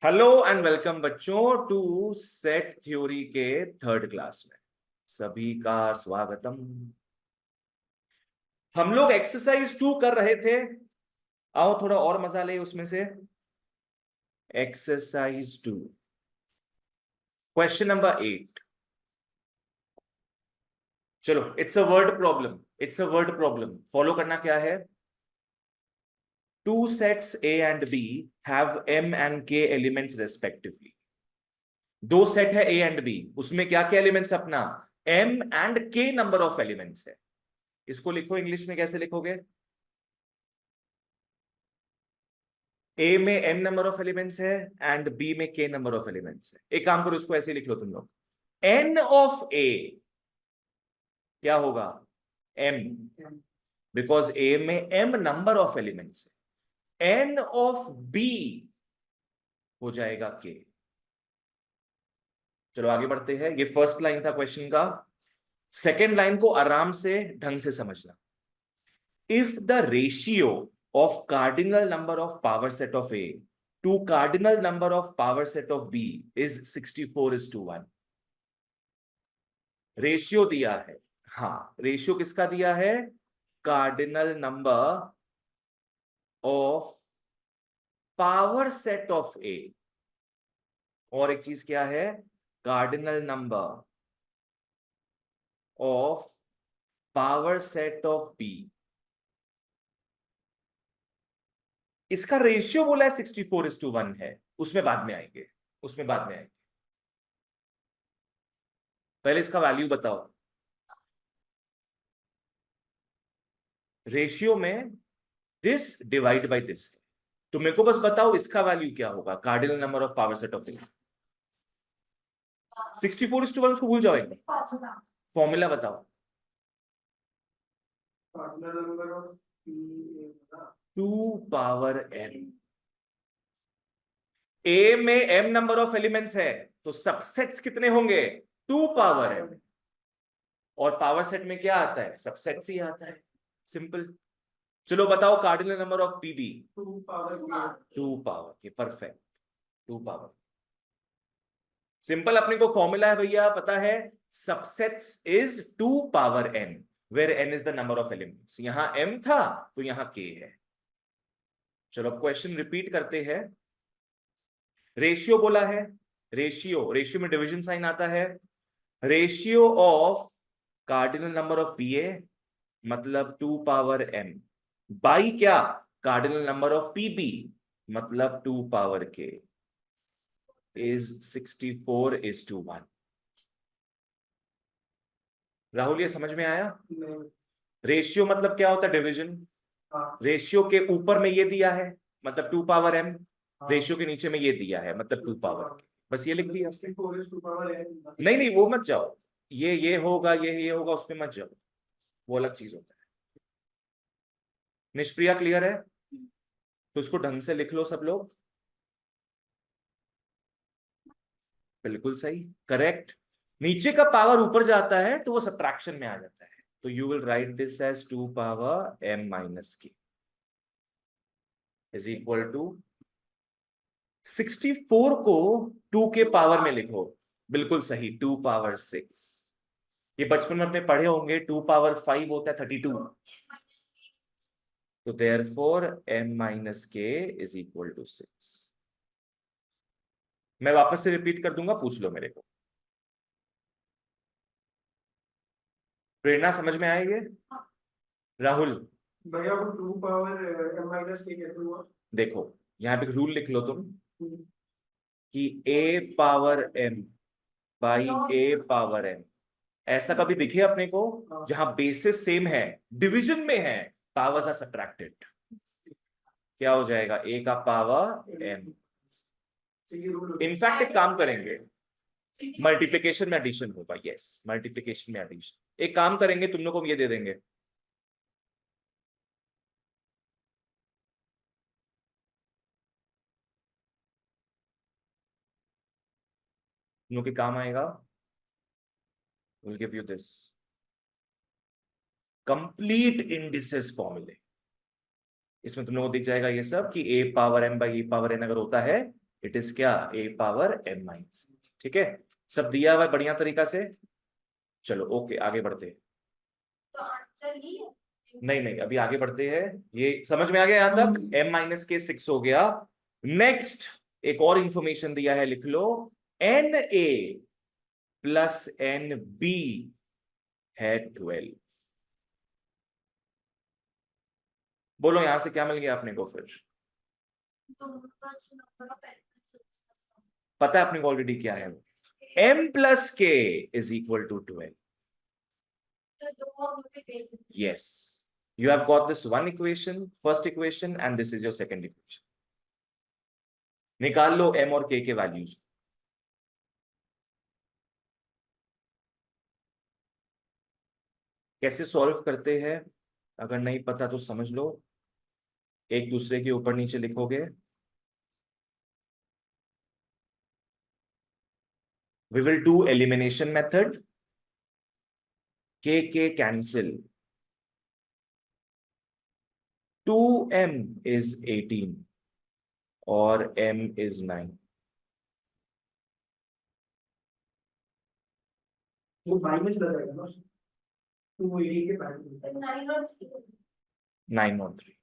Hello and welcome बच्चों to set theory के third class में सभी का स्वागतम। हम लोग एक्सरसाइज 2 कर रहे थे। आओ थोड़ा और मजा ले उसमें से। Exercise 2 question number 8। चलो it's a word problem. Follow करना क्या है। Two sets A and B have m and k elements respectively. दो सेट है ए एंड बी, उसमें क्या क्या एलिमेंट्स अपना m and k number of elements है। इसको लिखो इंग्लिश में, कैसे लिखोगे। ए में एन नंबर ऑफ एलिमेंट्स है एंड बी में के नंबर ऑफ एलिमेंट्स है। एक काम करो, इसको ऐसे लिख लो तुम लोग। एन ऑफ ए क्या होगा, एम, बिकॉज ए में एम नंबर ऑफ एलिमेंट्स है। एन ऑफ बी हो जाएगा के। चलो आगे बढ़ते हैं। ये फर्स्ट लाइन था क्वेश्चन का। सेकेंड लाइन को आराम से ढंग से समझना। If the ratio of cardinal number of power set of A to cardinal number of power set of B is 64:1, ratio दिया है। हाँ, रेशियो किसका दिया है, cardinal number of power set of A, और एक चीज क्या है, cardinal number of power set of B. इसका रेशियो बोला है 64:1 है। उसमें बाद में आएंगे, पहले इसका वैल्यू बताओ। रेशियो में दिस डिवाइड बाय दिस। तो मेरे को बस बताओ इसका वैल्यू क्या होगा, cardinal number of power set of A. 64:1 उसको भूल जाओ, एक फॉर्मूला बताओ। To power N. ए में एम नंबर ऑफ एलिमेंट्स है, तो सबसेट्स कितने होंगे, टू पावर एम। और पावर सेट में क्या आता है, सबसेट्स ही आता है। सिंपल। चलो बताओ cardinal number of P B. Two power k, perfect. Two power. Simple, अपने को फॉर्मूला है भैया, पता है, subsets is two power n, where n is the number of elements. यहां एम था तो यहां के है। चलो क्वेश्चन रिपीट करते हैं। रेशियो बोला है, रेशियो में डिवीजन साइन आता है। Ratio of cardinal number of P A मतलब टू पावर एम, बाई क्या, cardinal number of P B मतलब two power k is 64:1। Rahul ये समझ में आया। रेशियो मतलब क्या होता है, डिवीजन। रेशियो के ऊपर में ये दिया है मतलब टू पावर एम, रेशियो के नीचे में ये दिया है मतलब टू पावर के, बस ये लिख दिया। नहीं नहीं वो मत जाओ, ये होगा, ये होगा, उसमें मत जाओ, वो अलग चीज होता है। निष्प्रिया क्लियर है, तो इसको ढंग से लिख लो सब लोग। बिल्कुल सही, करेक्ट। नीचे का पावर ऊपर जाता है तो वो सब्ट्रैक्शन में आ जाता है, तो you will write this as two power m minus k is equal to 64 को 2 के पावर में लिखो। बिल्कुल सही, 2 पावर 6। ये बचपन में अपने पढ़े होंगे, 2 पावर 5 होता है 32। तो therefore m minus k is equal to 6। मैं वापस से रिपीट कर दूंगा, पूछ लो मेरे को। प्रेरणा समझ में आएगी। राहुल भैया वो टू पावर एम माइनस के कैसे हुआ? देखो, यहाँ पे रूल लिख लो तुम कि a power m by a power m, ऐसा कभी दिखे अपने को जहां बेसिस सेम है, डिवीजन में है, पावर्स आर सब्ट्रैक्टेड, क्या हो जाएगा, a का पावर m। इनफैक्ट एक काम करेंगे, मल्टीप्लिकेशन में एडिशन होगा। यस, मल्टीप्लिकेशन में एडिशन। एक काम करेंगे, तुम लोग को ये दे देंगे, तुम लोग के काम आएगा। Will give you this complete indices फॉर्मूले। इसमें तुम लोगों को दिख जाएगा ये सब कि a power m by A power n अगर होता है, इट इज क्या, a पावर m माइनस। ठीक है, सब दिया हुआ है बढ़िया तरीका से। चलो ओके, आगे बढ़ते हैं। तो आंसर ही है। नहीं नहीं, अभी आगे बढ़ते हैं। ये समझ में आ गया यहां तक, m माइनस के 6 हो गया। नेक्स्ट एक और इंफॉर्मेशन दिया है, लिख लो, N A plus N B है 12। बोलो यहां से क्या मिल गया अपने को फिर? दोनों का जो नंबर ऑफ एलिमेंट्स पता है अपने को ऑलरेडी क्या है, m प्लस के इज इक्वल टू 12। तो दो और दो के बेस में। Yes, you have got this one equation, first equation, and this is your second equation. निकाल लो m और k के वैल्यूज। कैसे सॉल्व करते हैं, अगर नहीं पता तो समझ लो, एक दूसरे के ऊपर नीचे लिखोगे। We will do elimination method. k cancel, 2m is 18 और m is 9। वो बाई में चला जाएगा ना, तो वो 80 के बाई में। तो 9 और 3 9 और 3,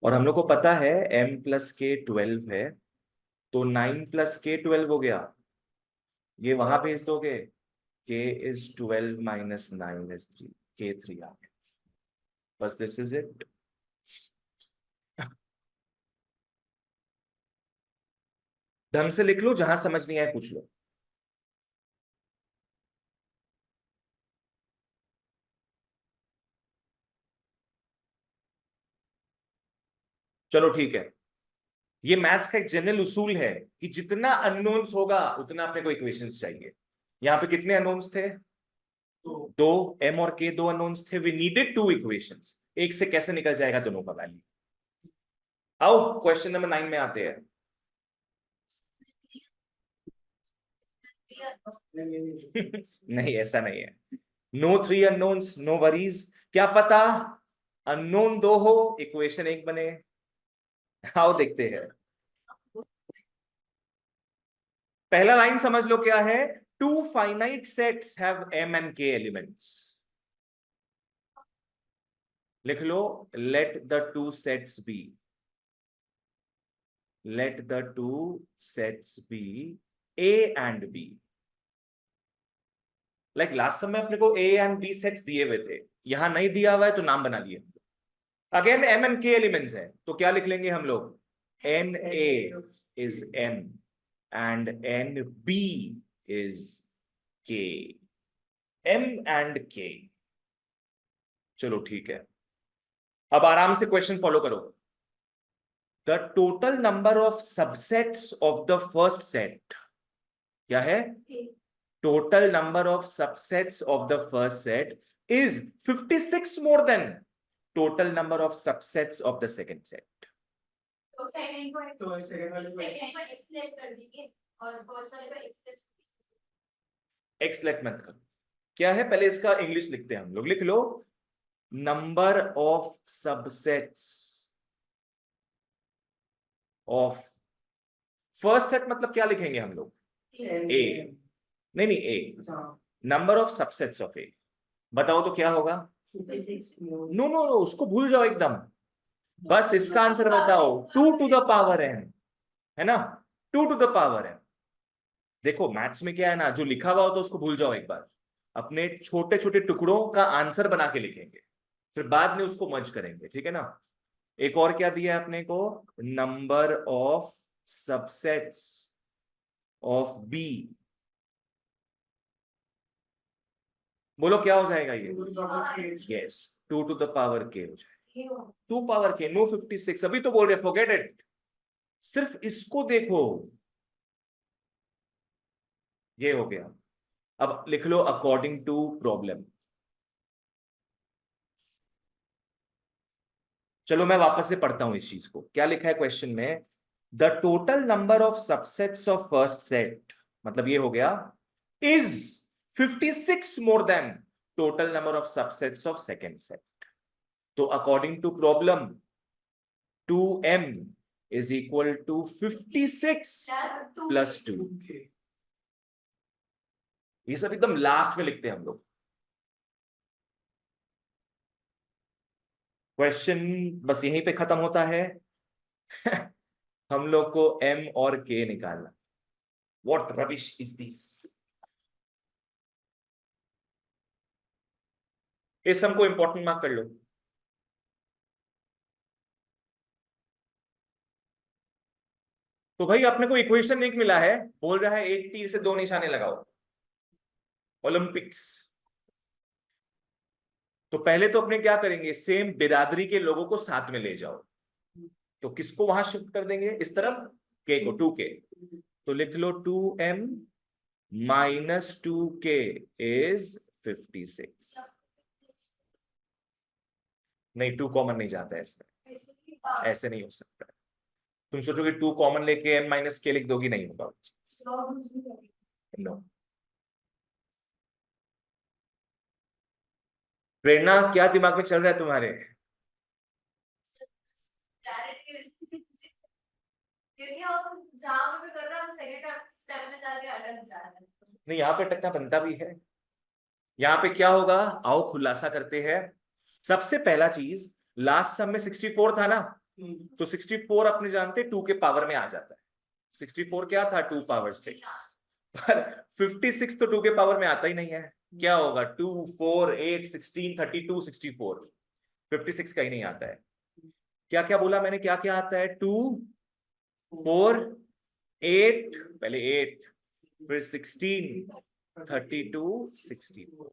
और हम लोग को पता है m प्लस के 12 है, तो 9 प्लस के 12 हो गया। ये वहां भेज दोगे, k is 12 minus 9 is 3, k 3 आ गया। बस दिस इज इट। ढंग से लिख लो, जहां समझ नहीं आए पूछ लो। चलो ठीक है, ये मैथ्स का एक जनरल उसूल है कि जितना अननोन्स होगा उतना अपने को इक्वेशंस चाहिए। यहाँ पे कितने अननोन्स थे? तो दो, m और k दो अननोन्स थे। वी नीडेड 2 इक्वेशंस, एक से कैसे निकल जाएगा दोनों का वैल्यू। आओ क्वेश्चन नंबर 9 में आते हैं। नहीं ऐसा नहीं है, नो 3 अननोन्स, नो वरीज। क्या पता अननोन 2 हो, इक्वेशन 1 बने। आओ देखते हैं। पहला लाइन समझ लो क्या है, 2 finite sets have m and k elements। लिख लो, let the two sets be, let the two sets be a and b। Like last समय अपने को a and b सेट्स दिए हुए थे, यहां नहीं दिया हुआ है तो नाम बना लिए। Again m and k elements है, तो क्या लिख लेंगे हम लोग, n a is m and n b is k, m and k। चलो ठीक है, अब आराम से क्वेश्चन फॉलो करो। The total number of subsets of the first set क्या है? Total number of subsets of the first set is 56 more than total number of subsets of the second set. तो सेकंड को तो second वाले को एक्सलेट कर देंगे और फर्स्ट वाले को एक्सलेट। एक्स लेट मत करो, क्या है पहले इसका इंग्लिश लिखते हैं हम लोग। लिख लो, number of subsets of first set, मतलब क्या लिखेंगे हम लोग, ए। नहीं नहीं, A number of subsets of A. बताओ तो क्या होगा? नो नो नो, उसको भूल जाओ एकदम, बस इसका आंसर बताओ। 2 to the power n, है ना, 2 to the power n। देखो मैथ्स में क्या है ना, जो लिखा हुआ हो तो उसको भूल जाओ एक बार, अपने छोटे छोटे टुकड़ों का आंसर बना के लिखेंगे, फिर बाद में उसको मर्ज करेंगे, ठीक है ना। एक और क्या दिया है अपने को, number of subsets of B. बोलो क्या हो जाएगा ये? Yes, 2 to the power k हो जाएगा। 2 power k, नो 56। अभी तो बोल रहे फॉरगेट इट, सिर्फ इसको देखो, ये हो गया। अब लिख लो अकॉर्डिंग टू प्रॉब्लम। चलो मैं वापस से पढ़ता हूं इस चीज को, क्या लिखा है क्वेश्चन में, the total number of subsets of first set, मतलब ये हो गया, is 56 more than total number of subsets of second set. तो according to problem 2m is equal to 56 plus 2। ये सब एकदम लास्ट में लिखते हैं हम लोग। क्वेश्चन बस यहीं पे खत्म होता है। हम लोग को m और k निकालना। What rubbish is this? इस सम को इंपॉर्टेंट मार्क कर लो। तो भाई अपने को इक्वेशन एक मिला है, बोल रहा है एक तीर से दो निशाने लगाओ, ओलंपिक्स। तो पहले तो अपने क्या करेंगे, सेम बिरादरी के लोगों को साथ में ले जाओ। तो किसको वहां शिफ्ट कर देंगे इस तरफ, के को, 2k। तो लिख लो 2m माइनस 2k इज 56। नहीं, 2 कॉमन नहीं जाता है इसमें, ऐसे नहीं हो सकता। तुम सोचोगे 2 कॉमन लेके m माइनस k लिख दोगी, नहीं होगा। नो। प्रेरणा क्या दिमाग में चल रहा है तुम्हारे? नहीं, यहाँ पे अटकना बनता भी है। यहाँ पे क्या होगा, आओ खुलासा करते हैं। सबसे पहला चीज, लास्ट सम में 64 था ना, तो 64 अपने जानते 2 के पावर में आ जाता है। 64 क्या था, 2 पावर 6। पर 56 तो 2 के पावर में आता ही नहीं है। क्या होगा, 2 4 8 16 32 64, 56 का ही नहीं आता है। क्या क्या बोला मैंने, क्या क्या आता है, 2 4 8, पहले 8, फिर 16 32 64,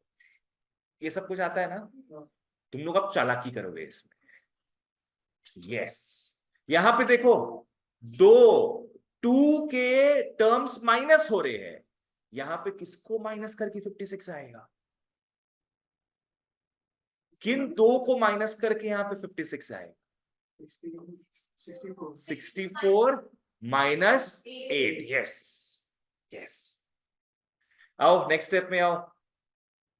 ये सब कुछ आता है ना। तुम लोग अब चालाकी करोगे इसमें। यस, यहां पे देखो, दो 2 के टर्म्स माइनस हो रहे हैं। यहां पे किसको माइनस करके 56 आएगा, किन दो को माइनस करके यहां पे 56 आएगा, 64 माइनस 8। यस यस, आओ नेक्स्ट स्टेप में आओ।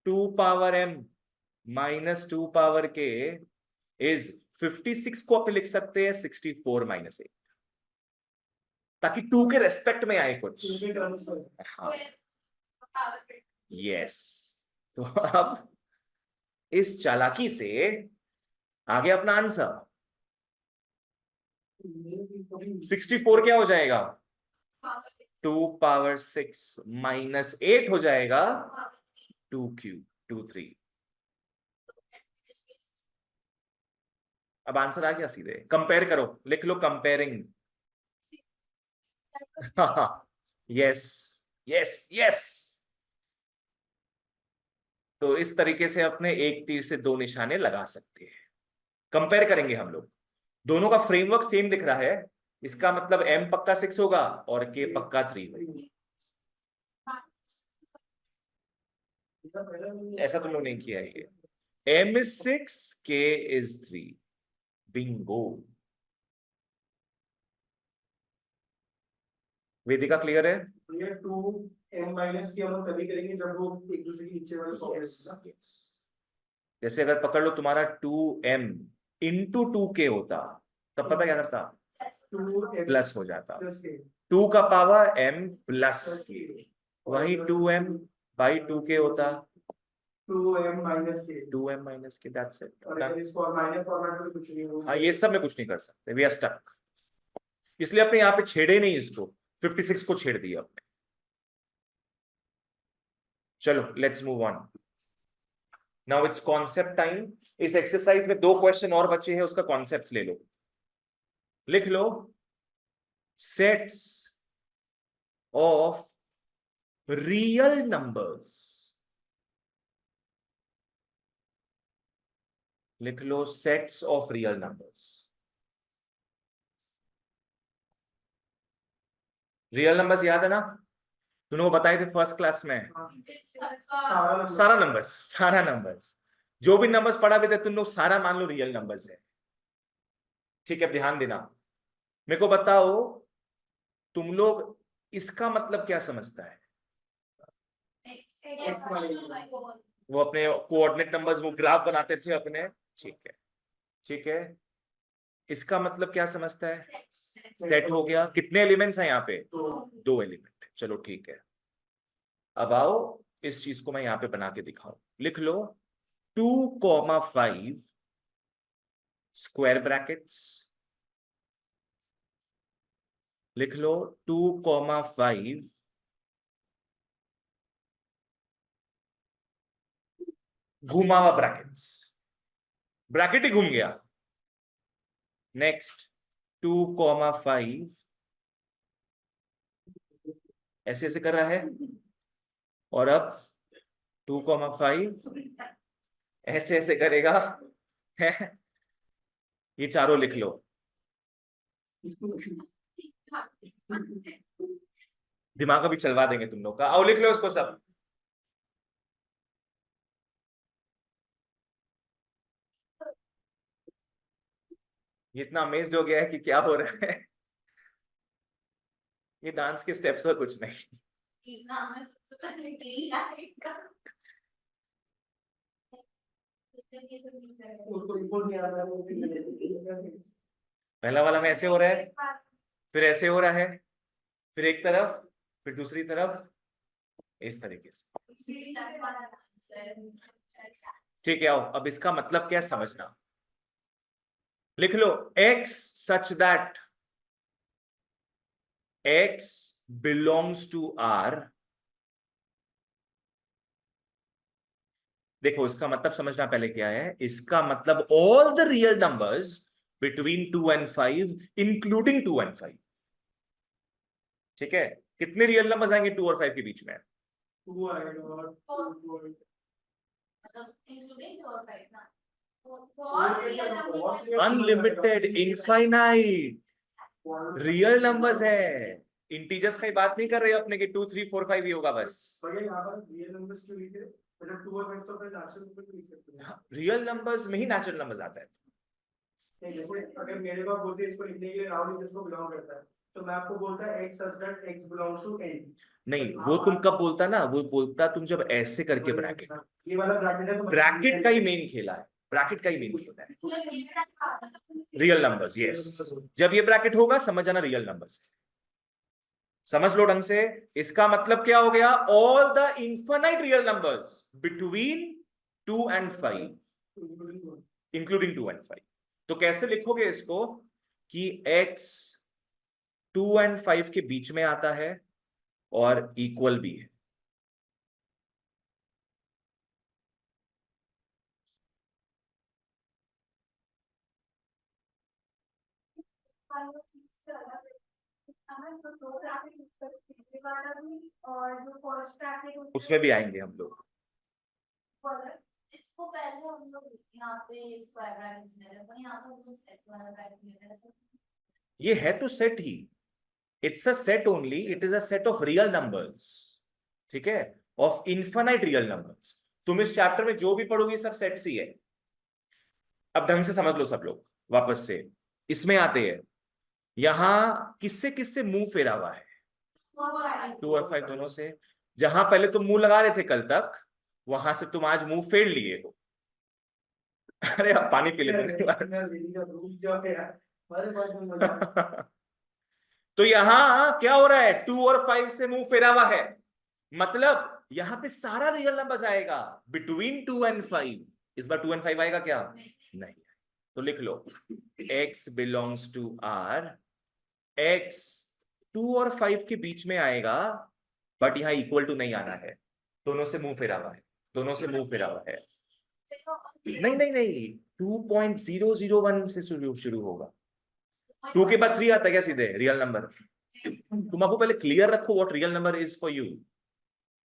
2 power m minus 2 power k is 56 को आप लिख सकते हैं 64 माइनस 8, ताकि 2 के रेस्पेक्ट में आए कुछ। हाँ, यस। तो अब इस चालाकी से आगे अपना आंसर 64 क्या हो जाएगा, 2 पावर 6 माइनस 8 हो जाएगा 2 क्यूब 2 3। अब आंसर आ गया सीधे, कंपेयर करो, लिख लो कंपेयरिंग। Yes yes yes. तो इस तरीके से अपने एक तीर से दो निशाने लगा सकते हैं। कंपेयर करेंगे हम लोग, दोनों का फ्रेमवर्क सेम दिख रहा है। इसका मतलब m पक्का 6 होगा और k पक्का 3 होगा। ऐसा तुम लोग नहीं किया है ये। m is 6, k is 3। Bingo. Vedika clear है? ये 2m माइनस की हम लोग तभी करेंगे जब वो एक दूसरे के नीचे वाले फॉर्मूले। जैसे अगर पकड़ लो तुम्हारा 2m इंटू 2k होता, तब पता क्या करता, प्लस हो जाता। 2 का पावर m प्लस k, वही 2m बाई 2k होता 2m माइनस के, 2m माइनस के, दैट्स इट। और अगर इसको माइनस फॉर्मेट में कुछ नहीं होगा। हाँ, ये सब में कुछ नहीं कर सकते, वी आर स्टक। इसलिए अपने यहाँ पे छेड़े नहीं इसको, 56 को छेड़ दिया अपने। चलो let's move on. Now it's concept time. इस एक्सरसाइज में 2 क्वेश्चन और बचे हैं, उसका कॉन्सेप्ट्स ले लो, लिख लो। सेट्स ऑफ रियल नंबर्स, लिख लो sets of real numbers. Real numbers याद है ना, तुम लोग बताए थे फर्स्ट क्लास में। सारा नंबर्स जो भी नंबर्स पढ़ा भी थे तुम लोग, सारा मान लो रियल नंबर्स है। ठीक है, ध्यान देना। मेरे को बताओ तुम लोग इसका मतलब क्या समझता है। वो अपने कोऑर्डिनेट नंबर्स वो ग्राफ बनाते थे अपने, ठीक है ठीक है। इसका मतलब क्या समझता है, सेट हो गया। कितने एलिमेंट्स हैं यहाँ पे? तो 2 एलिमेंट है। चलो ठीक है, अब आओ इस चीज को मैं यहाँ पे बना के दिखाऊं। लिख लो 2,5 स्क्वायर ब्रैकेट्स, लिख लो 2,5 घुमा हुआ ब्रैकेट्स, ब्रैकेट ही घूम गया। नेक्स्ट 2,5 ऐसे ऐसे कर रहा है, और अब 2,5 ऐसे ऐसे करेगा है। ये चारों लिख लो, दिमाग अभी चलवा देंगे तुम लोग का। आओ लिख लो इसको सब। ये इतना अमेज्ड हो गया है कि क्या हो रहा है। ये डांस के स्टेप्स और कुछ नहीं। एग्जाम में सबसे पहले यही आएगा। उसको रिपोर्ट नहीं आ रहा है, वो फिर पहला वाला में ऐसे हो रहा है, फिर ऐसे हो रहा है, फिर एक तरफ, फिर दूसरी तरफ, इस तरीके से। ठीक है, आओ अब इसका मतलब क्या है समझना। लिख लो x such that x belongs to R। देखो इसका मतलब समझना पहले क्या है। इसका मतलब all the real numbers between 2 and 5 including 2 and 5। ठीक है, कितने रियल नंबर्स आएंगे 2 और 5 के बीच में? 2 आएगा और 2 मतलब इंक्लूडिंग 2 और 5 ना, बहुत real number. Unlimited, infinite real numbers है। इंटीजर्स की बात नहीं कर रहे अपने कि 2 3 4 5 ही होगा बस। भैया यहाँ पर रियल नंबर्स क्यों लिखे? मतलब 2 और 5 तो अपने नेचुरल नंबर लिख सकते हैं। रियल नंबर्स में ही नेचुरल नंबर्स आता है। नहीं, जैसे अगर मेरे को आप बोलते हैं इसको लिखने के लिए राउंड जिसको बिलोंग करता है, तो मैं आपको बोलता है x such that x belongs to n। नहीं, वो तुम कब बोलता ना, वो बोलता तुम जब ऐसे करके ब्रैकेट, ये वाला ब्रैकेट है तो ब्रैकेट का ही मेन खेला है, ब्रैकेट का ही मेन खेला है। Real numbers, yes. जब ये ब्रैकेट होगा समझ जाना रियल नंबर्स। समझ लो ढंग से। इसका मतलब क्या हो गया? All the infinite real numbers between 2 and 5 including 2 and 5। तो कैसे लिखोगे इसको कि x 2 and 5 के बीच में आता है और इक्वल भी है। उसमें भी आएंगे हम लोग। इसको पहले हम लोग यहाँ पे स्क्वायर ब्रैकेट्स ले रहे हैं, यहाँ पे हम लोग सेट्स वाला ब्रैकेट ले रहे हैं। ये है तो set he, it's a set only, it is a set of real numbers. ठीक है, ऑफ इनफाइनाइट रियल नंबर्स। तुम इस चैप्टर में जो भी पढ़ोगे सब सेट्स ही है। अब ढंग से समझ लो सब लोग वापस से। इसमें आते हैं, यहां किससे किससे मुंह फेरा हुआ है? 2 और 5 दोनों से। जहां पहले तुम मुंह लगा रहे थे कल तक, वहां से तुम आज मुंह फेर लिए हो। अरे अब पानी पी लेते तो यहां क्या हो रहा है? 2 और 5 से मुंह फेरा हुआ है, मतलब यहां पे सारा रियल नंबर्स आएगा बिटवीन 2 and 5। इस बार 2 and 5 आएगा क्या? नहीं। तो लिख लो x belongs to R। x 2 और 5 के बीच में आएगा, बट यहां इक्वल टू नहीं आना है। दोनों से मुंह फेरा हुआ है, दोनों से मुंह फेरा हुआ है। नहीं नहीं नहीं, 2.001 से शुरू होगा। 2 के बाद 3 आता है क्या सीधे रियल नंबर? तुम आपको पहले क्लियर रखो what real number is for you.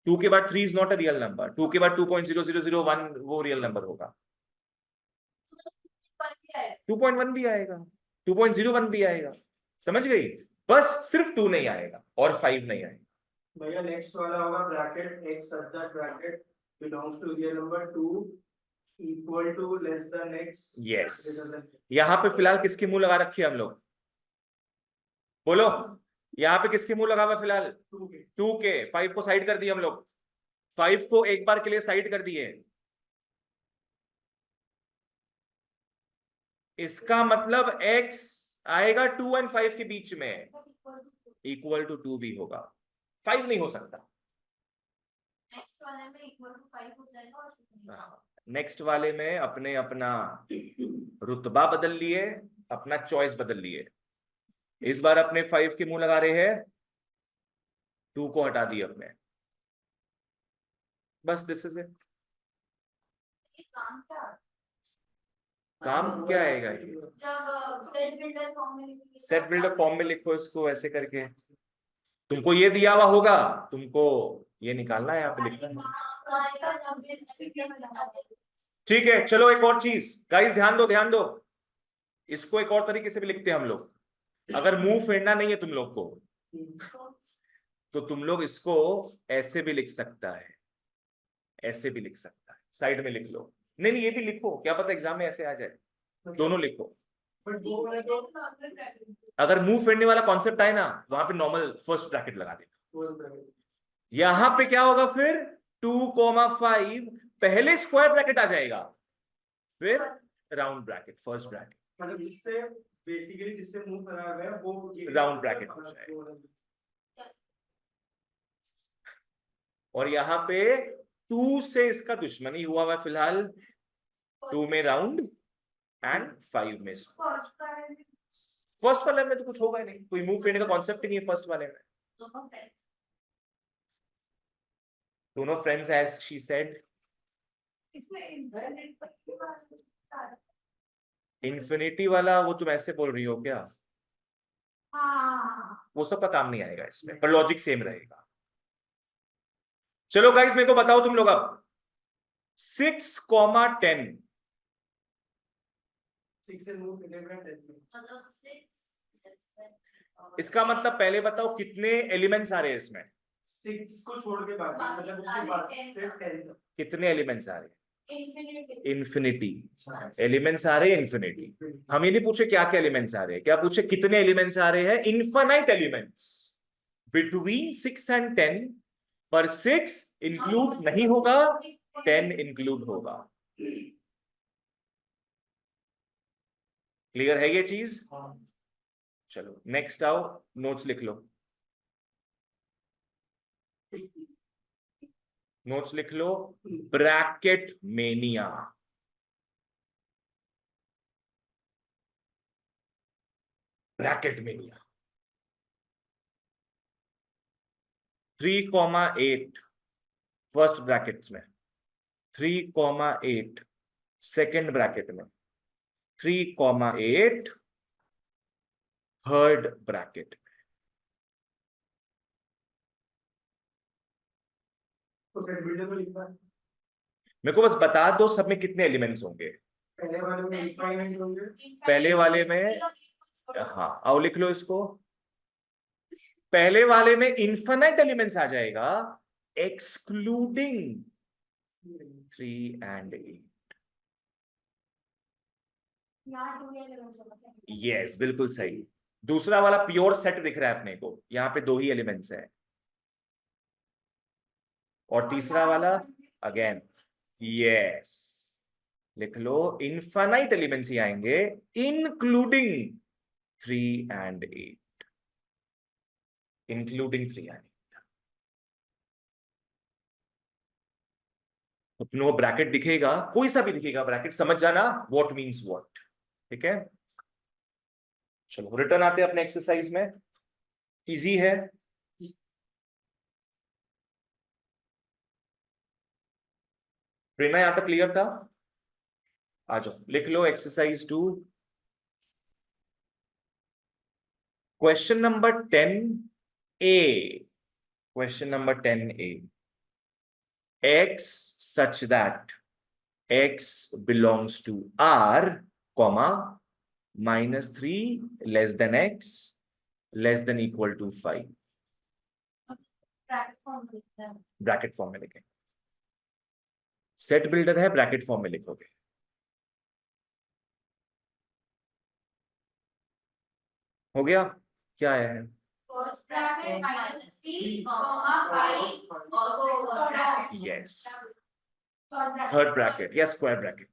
2 के बाद 3 is not a real number. 2 के बाद 2.0001 वो रियल नंबर होगा। 2.1 भी आएगा, 2.01 भी आएगा। समझ गई? बस सिर्फ 2 नहीं आएगा और 5 नहीं आएगा। भैया नेक्स्ट वाला होगा bracket x such that bracket belongs to real number 2 equal to less than x yes. यहां पे फिलहाल किसकी मुंह लगा रखी है हम लोग? बोलो, यहाँ पे किसके मुंह लगा हुआ फिलहाल? 2 के। 5 को साइड कर दिए हम लोग, 5 को एक बार के लिए साइड कर दिए। इसका मतलब x आएगा 2 और 5 के बीच में, इक्वल टू 2 भी होगा, 5 नहीं हो सकता। नेक्स्ट वाले में इक्वल टू 5 हो जाएगा और कुछ नहीं होगा। नेक्स्ट वाले में अपने अपना रुतबा बदल लिए, अपना चॉइस बदल लिए। इस बार अपने 5 के मुंह लगा रहे हैं, 2 को हटा दिए अपने, बस दिस इज इट। ये काम क्या है? काम क्या आएगा ये? जब सेट बिल्डर फॉर्म में लिखोगे, सेट बिल्डर फॉर्म में लिखो इसको ऐसे करके, तुमको ये दिया हुआ होगा, तुमको ये निकालना है, यहाँ पे लिखना है। ठीक है, चलो एक और चीज गाइस, ध्यान दो ध्यान दो, इसको एक और तरीके से भी लिखते हैं हम लोग। अगर मुंह फेरना नहीं है तुम लोग को, तो तुम लोग इसको ऐसे भी लिख सकता है, ऐसे भी लिख सकता है, साइड में लिख लो। नहीं नहीं, ये भी लिखो, क्या पता एग्जाम में ऐसे आ जाए, दोनों लिखो। अगर मुंह फेरने वाला कॉन्सेप्ट आए ना, वहां पे नॉर्मल फर्स्ट ब्रैकेट लगा देना। यहां पे क्या होगा फिर, 2,5 पहले स्क्वायर ब्रैकेट आ जाएगा, फिर राउंड ब्रैकेट, फर्स्ट ब्रैकेट, मतलब जिससे बेसिकली जिससे मुंह खराब है वो राउंड ब्रैकेट हो जाएगा। और यहाँ पे 2 से इसका दुश्मनी हुआ हुआ फिलहाल, 2 में राउंड एंड 5 में स्क्वायर। फर्स्ट वाले में तो कुछ होगा ही नहीं, कोई मुंह फेरने का कॉन्सेप्ट ही नहीं है फर्स्ट वाले में। दोनों friends as she said. Infinity वाला वो तुम ऐसे बोल रही हो क्या? वो सब का काम नहीं आएगा इसमें, पर लॉजिक सेम रहेगा। चलो गाइस मेरे को बताओ तुम लोग अब 6,10 इसका मतलब पहले बताओ कितने एलिमेंट्स आ रहे हैं इसमें? 6 को छोड़ के बाकी मतलब उसके बाद से 10 कितने एलिमेंट्स आ रहे हैं? इन्फिनिटी एलिमेंट्स आ रहे हैं, इन्फिनिटी। हम ये नहीं पूछे क्या क्या एलिमेंट्स आ रहे हैं, क्या पूछे कितने एलिमेंट्स आ रहे हैं? इनफाइनाइट एलिमेंट्स बिटवीन 6 and 10, पर 6 इंक्लूड नहीं होगा, 10 इंक्लूड होगा। क्लियर है ये चीज? चलो नेक्स्ट आओ, नोट्स लिख लो, नोट्स लिख लो। Bracket mania, bracket mania 3,8 first brackets में, 3,8 सेकेंड ब्रैकेट में, 3,8 थर्ड ब्रैकेट। तो सेट बिल्डर को लिखना है। मेरे को बस बता दो सब में कितने एलिमेंट्स होंगे। पहले वाले में इनफाइनाइट होंगे, पहले वाले में, हाँ आओ लिख लो इसको, पहले वाले में इनफाइनाइट एलिमेंट्स आ जाएगा एक्सक्लूडिंग 3 and 8। यस बिल्कुल सही। दूसरा वाला प्योर सेट दिख रहा है अपने को, यहाँ पे 2 ही एलिमेंट्स है। और तीसरा वाला अगेन यस, लिख लो इनफाइनाइट एलिमेंट्स ही आएंगे इंक्लूडिंग 3 and 8, इंक्लूडिंग 3 and 8। अपने वो ब्रैकेट दिखेगा, कोई सा भी दिखेगा ब्रैकेट, समझ जाना व्हाट मींस व्हाट। ठीक है, चलो रिटर्न आते हैं अपने एक्सरसाइज में, इजी है। प्रेरणा यहां तक क्लियर था? आ जाओ लिख लो exercise 2, question number 10A। Question number 10A, x such that x belongs to R, comma -3 less than x less than equal to 5। Bracket form में लिखेंगे, सेट बिल्डर है, ब्रैकेट फॉर्म में लिखोगे। हो गया? क्या है? यस थर्ड ब्रैकेट या स्क्वायर ब्रैकेट।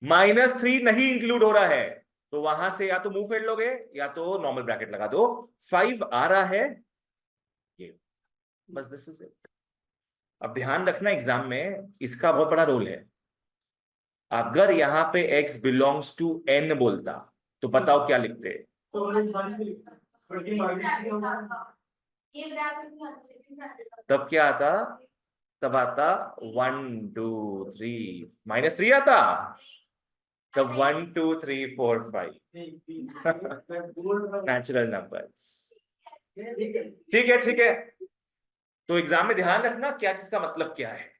-3 नहीं इंक्लूड हो रहा है, तो वहां से या तो मुंह फेर लोगे या तो नॉर्मल ब्रैकेट लगा दो। 5 आ रहा है ये, बस दिस इज इट। अब ध्यान रखना एग्जाम में इसका बहुत बड़ा रोल है। अगर यहाँ पे x बिलोंग्स टू n बोलता तो बताओ क्या लिखते? तो हम वन से ये ब्रैकेट में आता सेकंड ब्रैकेट तब क्या आता? तब आता 1 2 3 -3 आता। तब 1 2 3 4 5 नेचुरल नंबर्स। ठीक है। तो एग्जाम में ध्यान रखना क्या चीज का मतलब क्या है।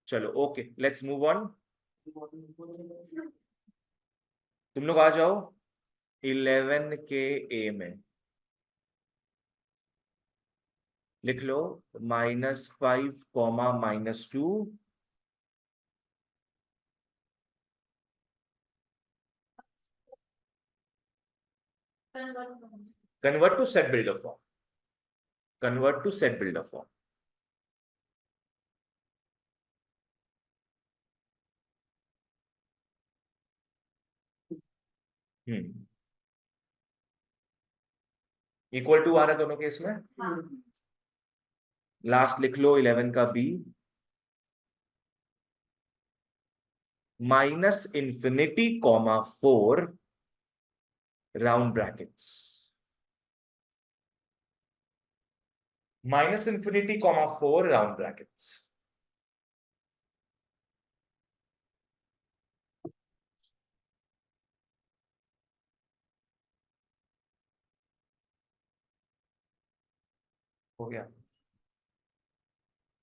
चलो ओके, लेट्स मूव ऑन। तुम लोग आ जाओ 11 के ए में। लिख लो -5 -2 convert to set builder form. Convert to set builder form. Equal to आ रहा है दोनों केस में। लास्ट लिख लो 11 का बी। -∞, 4 राउंड ब्रैकेट्स। -∞, 4 round brackets. हो गया।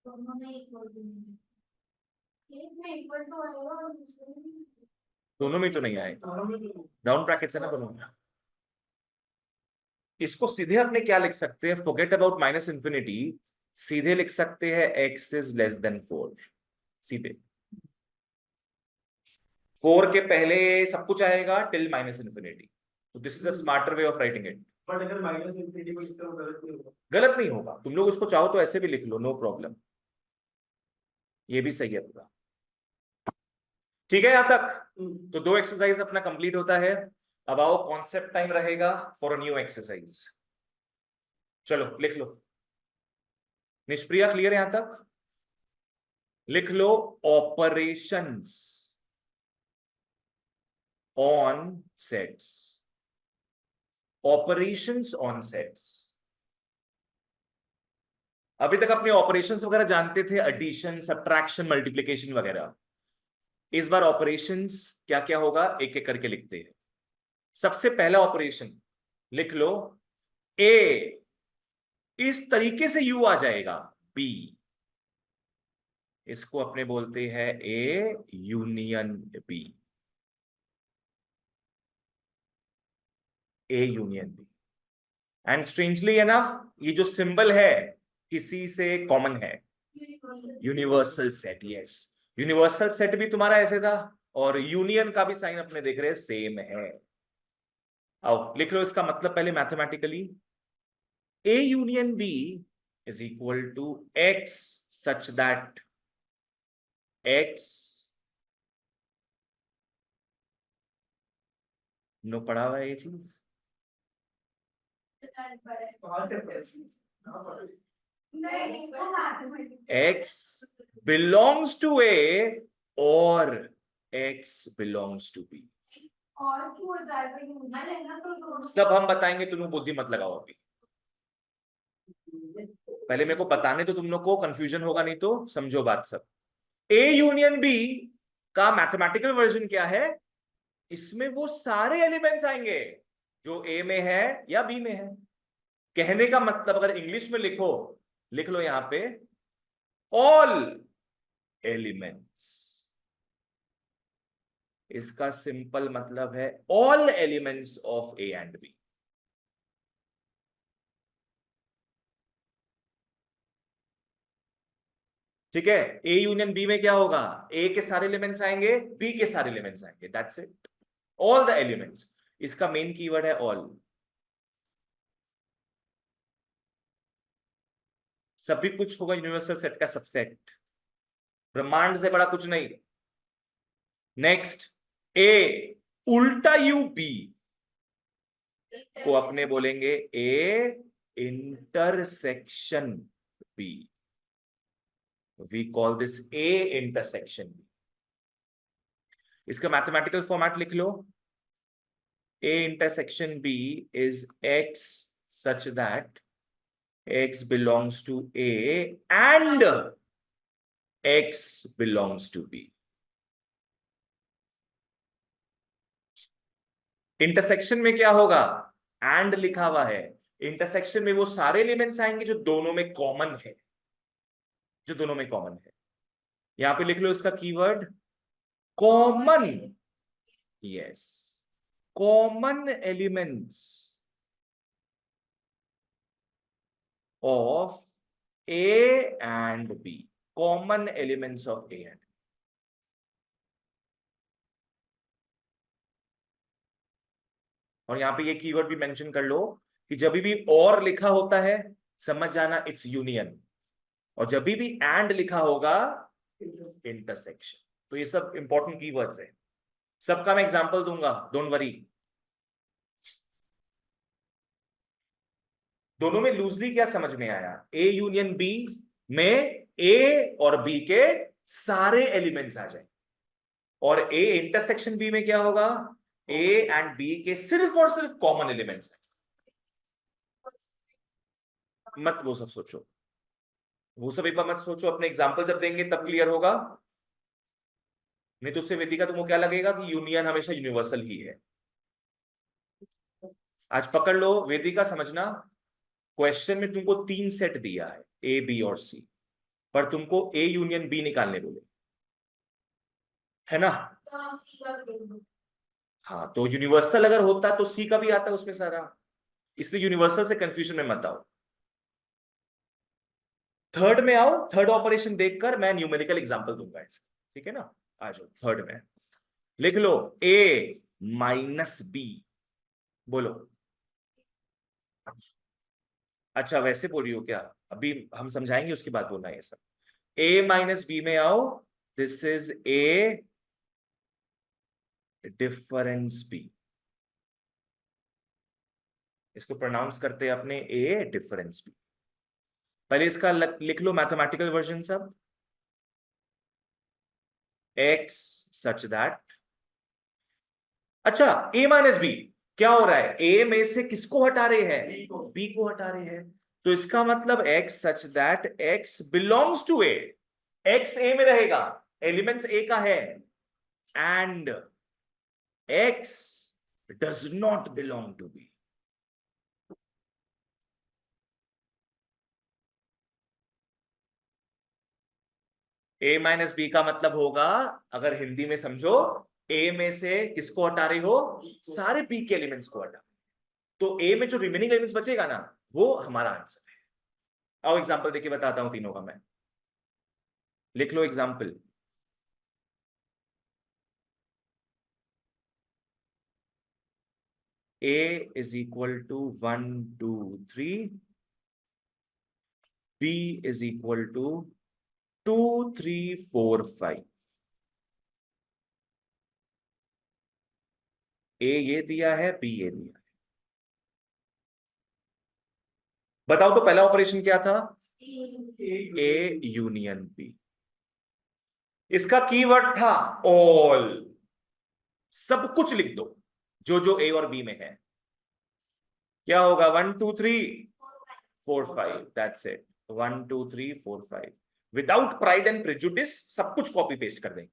दोनों में इक्वल टू नहीं है। एक में इक्वल टू आएगा और दूसरे में दोनों में तो नहीं आएगा, राउंड ब्रैकेट्स है ना दोनों में। इसको सीधे अपने क्या लिख सकते हैं? फॉरगेट अबाउट -∞, सीधे लिख सकते हैं x इज लेस देन 4। सीधे 4 के पहले सब कुछ आएगा टिल -∞। तो this is a smarter way of writing it. But अगर -∞ को इस तरह गलत नहीं होगा। गलत नहीं होगा, तुम लोग उसको चाहो तो ऐसे भी लिख लो, नो प्रॉब्लम। ये भी सही है पूरा। ठीक है यहां तक? तो 2 एक्सरसाइज अपना कंप्लीट होता है। अब आओ कॉन्सेप्ट टाइम रहेगा फॉर अ न्यू एक्सरसाइज। चलो लिख लो। निष्प्रिया क्लियर यहां तक? लिख लो operations on sets. Operations on sets. अभी तक अपने ऑपरेशंस वगैरह जानते थे, एडिशन, सब्ट्रैक्शन, मल्टीप्लिकेशन वगैरह। इस बार ऑपरेशंस क्या क्या होगा एक एक करके लिखते हैं। सबसे पहला ऑपरेशन लिख लो, ए इस तरीके से यू आ जाएगा, बी इसको अपने बोलते हैं A union B. A union B. And strangely enough ये जो सिंबल है किसी से कॉमन है, universal set. Yes, universal set भी तुम्हारा ऐसे था और यूनियन का भी साइन अपने देख रहे हैं सेम है। आओ लिख लो इसका मतलब पहले mathematically. A union B is equal to x such that x, no पढ़ा हुआ है ये चीज। एक्स बिलोंग्स टू ए और एक्स बिलोंग्स टू बी। और क्यों हो जाएगा ये होना लेना तो दोनों सब हम बताएंगे, तुम लोग बुद्धि मत लगाओ अभी। पहले मेरे को बताने तो तुम लोग को कंफ्यूजन होगा, नहीं तो समझो बात सब। ए यूनियन बी का मैथमेटिकल वर्जन क्या है? इसमें वो सारे एलिमेंट्स आएंगे जो ए में है या बी में है। कहने का मतलब अगर इंग्लिश में लिखो, लिख लो यहां पे ऑल एलिमेंट्स। इसका सिंपल मतलब है all elements of A and B. ठीक है, ए यूनियन बी में क्या होगा? ए के सारे एलिमेंट्स आएंगे, बी के सारे एलिमेंट्स आएंगे, that's it. All the elements, इसका मेन कीवर्ड है ऑल। सभी कुछ होगा यूनिवर्सल सेट का सबसेट, ब्रह्मांड से बड़ा कुछ नहीं। नेक्स्ट, ए उल्टा यू बी को अपने बोलेंगे A intersection B, we call this A intersection B. इसका मैथमेटिकल फॉर्मेट लिख लो, A intersection B is X such that X belongs to A and X belongs to B. Intersection में क्या होगा, एंड लिखा हुआ है, इंटरसेक्शन में वो सारे एलिमेंट्स आएंगे जो दोनों में कॉमन है, जो दोनों में कॉमन है। यहां पे लिख लो इसका keyword common, yes, common elements of A and B, common elements of A and B. और यहां पे ये कीवर्ड भी मेंशन कर लो कि जब भी और लिखा होता है समझ जाना इट्स यूनियन, और जब भी एंड लिखा होगा इंटरसेक्शन। तो ये सब इंपॉर्टेंट कीवर्ड्स है, सबका मैं एग्जांपल दूंगा, डोंट वरी। दोनों में लूजली क्या समझ में आया, ए यूनियन बी में ए और बी के सारे एलिमेंट्स आ जाए, और ए इंटरसेक्शन बी में क्या होगा, ए एंड बी के सिर्फ और सिर्फ कॉमन एलिमेंट्स हैं। मत वो सब सोचो, वो सब एक बार मत सोचो, अपने एग्जाम्पल जब देंगे तब क्लियर होगा, नहीं तो उससे वेदिका तुमको क्या लगेगा कि यूनियन हमेशा यूनिवर्सल ही है। आज पकड़ लो वेदिका, समझना, क्वेश्चन में तुमको 3 सेट दिया है ए बी और सी, पर तुमको ए यूनियन बी निकालने बोले, है ना? तो हम सी का देंगे। हाँ, तो यूनिवर्सल अगर होता तो सी का भी आता उसमें सारा, इसलिए यूनिवर्सल से कंफ्यूजन में मत आओ। थर्ड में आओ, थर्ड ऑपरेशन देखकर मैं न्यूमेरिकल एग्जांपल दूंगा इसका, ठीक है ना? आ जाओ थर्ड में, लिख लो ए माइनस बी, बोलो। अच्छा वैसे बोल रही हो क्या, अभी हम समझाएंगे उसके बाद बोलना ये सब। ए माइनस बी में आओ, this is A difference B, इसको प्रोनाउंस करते हैं अपने ए डिफरेंस बी। पहले इसका लिख लो मैथमेटिकल वर्जन सब, एक्स सच दैट, अच्छा ए माइनस बी क्या हो रहा है, ए में से किसको हटा रहे हैं, बी को हटा रहे हैं, तो इसका मतलब x such that x belongs to A, x A में रहेगा, एलिमेंट्स ए का है, and x does not belong to B. A minus B का मतलब होगा, अगर हिंदी में समझो, ए में से किसको हटा रहे हो, सारे बी के एलिमेंट्स को हटा, तो ए में जो रिमेनिंग एलिमेंट्स बचेगा ना वो हमारा आंसर है। आओ एग्जांपल देके बताता हूं तीनों का मैं, लिख लो example, A is equal to 1 2 3, B is equal to 2 3 4 5। A ये दिया है, बी ये दिया है, बताओ तो पहला ऑपरेशन क्या था, ए यूनियन बी, इसका कीवर्ड था ऑल, सब कुछ लिख दो जो जो ए और बी में है, क्या होगा 1 2 3 4 5, that's it, 1 2 3 4 5, without pride and prejudice सब कुछ कॉपी पेस्ट कर देंगे।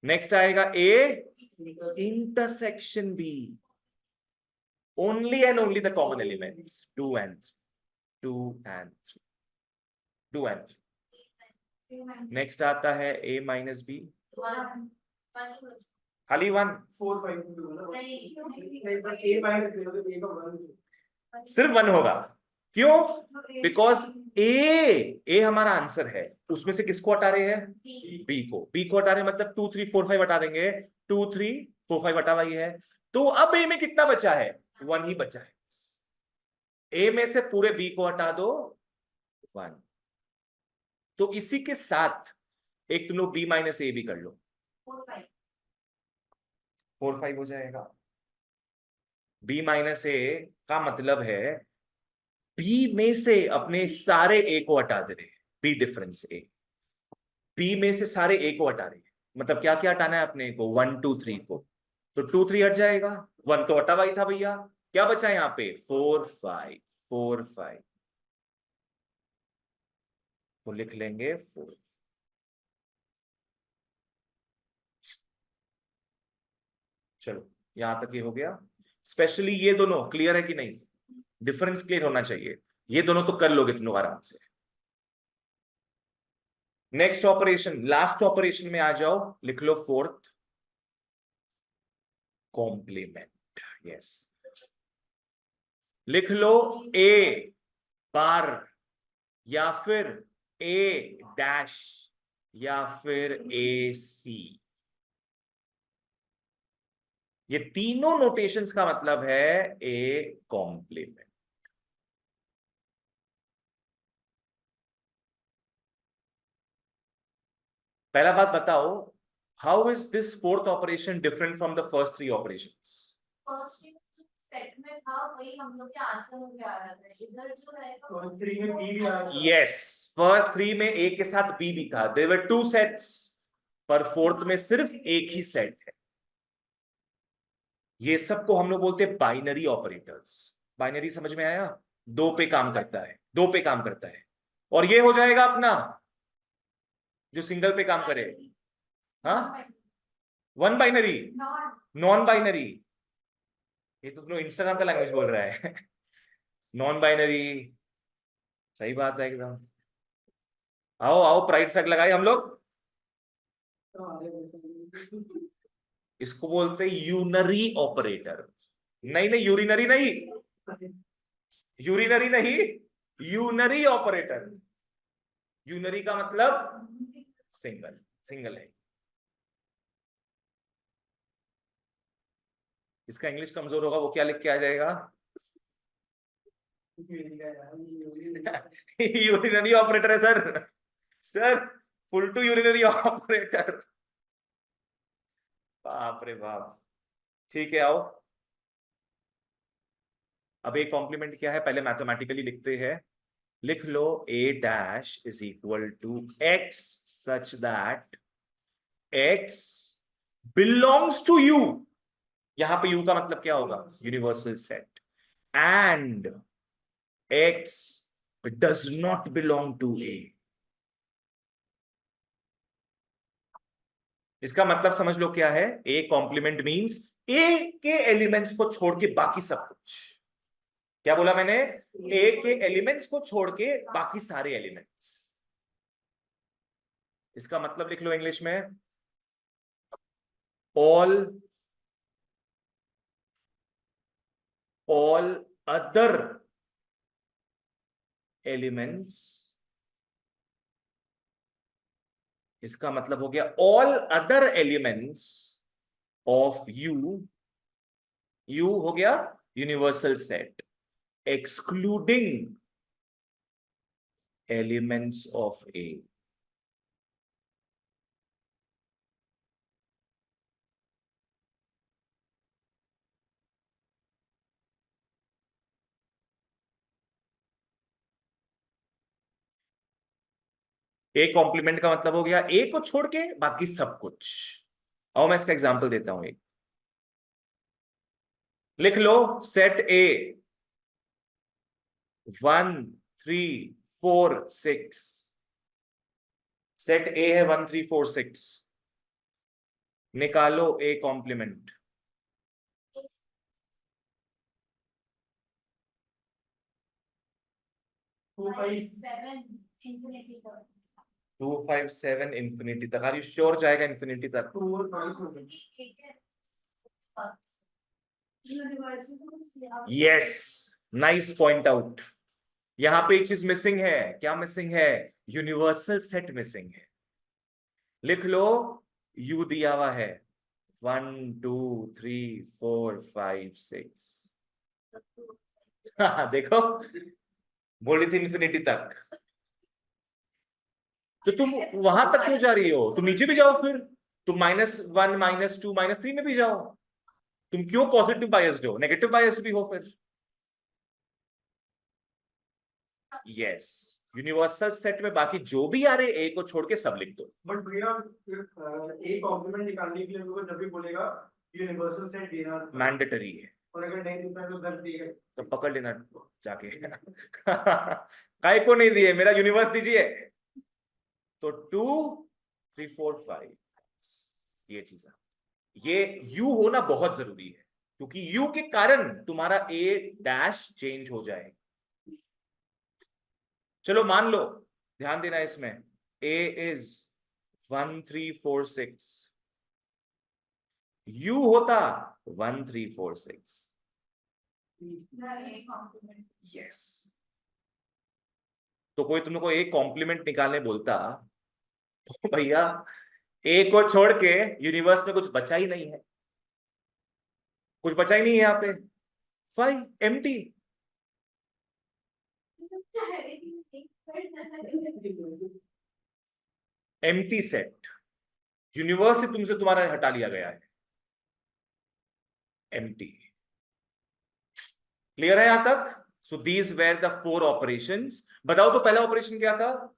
नेक्स्ट आएगा A intersection B, only and only the common elements 2 and 3, 2 and 3, 2 and 3। Next आता है ए माइनस बी, खाली 1, 4 5 सिर्फ 1 होगा, क्यों, बिकॉज ए हमारा आंसर है, उसमें से किसको हटा रहे हैं, बी को हटा रहे हैं, मतलब 2 3 4 5 हटा देंगे, 2 3 4 5 हटा हुआ है, तो अब ए में कितना बचा है, 1 ही बचा है, ए में से पूरे बी को हटा दो 1, तो इसी के साथ एक तुम लोग बी माइनस ए भी कर लो, 4 5 हो जाएगा। बी माइनस ए का मतलब है बी में से अपने सारे ए को हटा दे रहे हैं, बी डिफरेंस ए, बी में से सारे ए को हटा रहे हैं। मतलब क्या क्या हटाना है अपने को, 1 2 3 को, तो 2 3 हट जाएगा, 1 तो हटा हुआ ही था भैया। क्या बचा यहाँ पे, 4 5, 4 5, तो लिख लेंगे 4। चलो यहां तक ये हो गया। स्पेशली ये दोनों क्लियर है कि नहीं, डिफरेंस क्लियर होना चाहिए, ये दोनों तो कर लोगे तुम लोग आराम से। नेक्स्ट ऑपरेशन, लास्ट ऑपरेशन में आ जाओ, लिख लो फोर्थ, कॉम्प्लीमेंट। यस, लिख लो ए बार या फिर ए डैश या फिर ए सी। ये तीनों नोटेशंस का मतलब है ए कॉम्प्लीमेंट। पहला बात बताओ, how is this fourth operation different from the first 3 operations? First set में था वही हम लोग के आंसर हो गया आ रहा था, इधर जो है तो 3 में बी भी आ रहा है। यस, फर्स्ट 3 में ए के साथ बी भी था, देयर वर 2 सेट्स, पर फोर्थ में सिर्फ एक ही सेट है। ये सब को हम लोग बोलते हैं बाइनरी ऑपरेटर्स। बाइनरी समझ में आया, दो पे काम करता है, दो पे काम करता है। और ये हो जाएगा अपना जो सिंगल पे काम करे, हाँ, वन बाइनरी, नॉन बाइनरी। ये तो तुम इंस्टाग्राम का लैंग्वेज बोल रहा है। नॉन बाइनरी, सही बात है एकदम। आओ आओ, प्राइड फ्लैग लगाए हम लोग। तो आगे बढ़ते इसको बोलते हैं यूनरी ऑपरेटर। नहीं नहीं, यूरिनरी नहीं, हैं। यूरिनरी नहीं, यूनरी ऑपरेटर। यूनरी का मतलब सिंगल, सिंगल है। इसका इंग्लिश कमजोर होगा, वो क्या लिख के आ जाएगा? यूरिनरी ऑपरेटर है sir, sir full to urinary operator. बाप रे बाप। ठीक है, आओ। अब एक कॉम्प्लीमेंट क्या है, पहले मैथमेटिकली लिखते हैं। लिख लो A dash is equal to x such that x belongs to U. यहां पे यू का मतलब क्या होगा, universal set. And x does not belong to A. इसका मतलब समझ लो क्या है, ए कॉम्प्लीमेंट मींस ए के एलिमेंट्स को छोड़ के बाकी सब कुछ। क्या बोला मैंने, ए के एलिमेंट्स को छोड़ के बाकी सारे एलिमेंट्स। इसका मतलब लिख लो इंग्लिश में, ऑल अदर एलिमेंट्स। इसका मतलब हो गया all other elements of U, U हो गया universal set, excluding elements of A. A complement का मतलब हो गया ए को छोड़ के बाकी सब कुछ। आओ मैं इसका एग्जांपल देता हूं एक। लिख लो सेट ए 1 3 4 6। सेट ए है 1 3 4 6। निकालो ए कॉम्प्लीमेंट। 2 5 7 इंफिनिटी तक। आर यू श्योर जाएगा इंफिनिटी तक? Yes, nice point out. यहां पे एक चीज मिसिंग है, क्या मिसिंग है, यूनिवर्सल सेट मिसिंग है। लिख लो यू दिया हुआ है 1 2 3 4 5 6। देखो, बोली थी इंफिनिटी तक, तो तुम वहां तक क्यों जा रही हो, तुम नीचे भी जाओ फिर, तुम -1 -2 -3 में भी जाओ। तुम क्यों पॉजिटिव बायस्ड हो, नेगेटिव बायस्ड भी हो फिर। यस, यूनिवर्सल सेट में बाकी जो भी आ रहे ए को छोड़ के सब लिख दो। बट भैया एक कॉम्प्लीमेंट निकालने के लिए वो जब भी बोलेगा यूनिवर्सल सेट देना मैंडेटरी है, और अगर नहीं देता तो दर्द देगा। तो पकड़ लेना जाके। काय को नहीं दिए, मेरा यूनिवर्स दीजिए। तो 2 3 4 5 ये चीज है। ये यू होना बहुत जरूरी है, क्योंकि यू के कारण तुम्हारा ए डैश चेंज हो जाए। चलो मान लो, ध्यान देना इसमें, ए इज 1 3 4 6, यू होता 1 3 4 6। यस, तो कोई तुम लोग को एक कॉम्प्लीमेंट निकालने बोलता तो भैया ए को छोड़ के यूनिवर्स में कुछ बचा ही नहीं है, कुछ बचा ही नहीं है यहाँ पे। 5 एम्प्टी। एम्प्टी सेट, यूनिवर्स से तुमसे तुम्हारा हटा लिया गया है, एम्प्टी। क्लियर है यहां तक? So these were the 4 operations. बताओ तो पहला ऑपरेशन क्या था?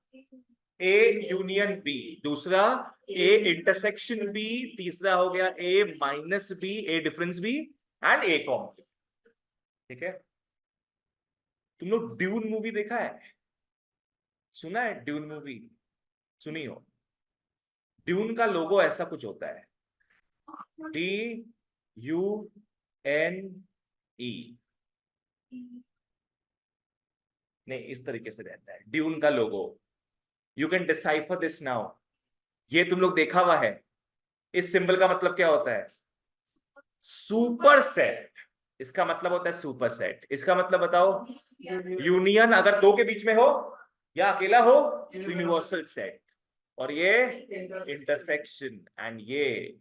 ए यूनियन बी, दूसरा ए इंटरसेक्शन बी, तीसरा हो गया A minus B, A difference B and A complement. ठीक है, तुम लोग ड्यून मूवी देखा है, सुना है ड्यून मूवी? सुनी हो? ड्यून का लोगो ऐसा कुछ होता है, DUNE। नहीं, इस तरीके से रहता है ड्यून का logo. You can decipher this now. ये तुम लोग देखा हुआ है। इस सिंबल का मतलब क्या होता है? Super set. इसका मतलब होता है सुपर सेट। इसका मतलब बताओ? यूनियन अगर दो के बीच में हो या अकेला हो, यूनिवर्सल सेट। और ये इंटरसेक्शन एंड ये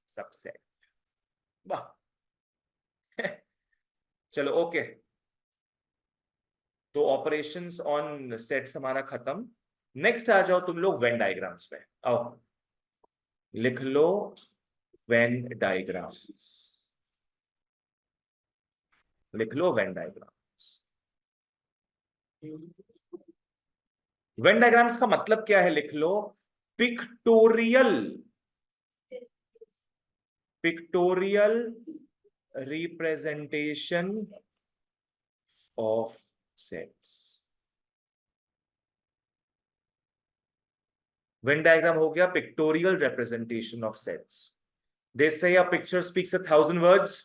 सबसेट। वाह। चलो ओके, तो ऑपरेशंस ऑन सेट्स हमारा खत्म। नेक्स्ट आ जाओ तुम लोग वेन डायग्राम्स पे। आओ लिख लो वेन डायग्राम्स, लिख लो वेन डायग्राम्स। वेन डायग्राम्स का मतलब क्या है? लिख लो pictorial, pictorial representation of sets. Venn diagram हो गया pictorial representation of sets. They say a picture speaks 1000 words.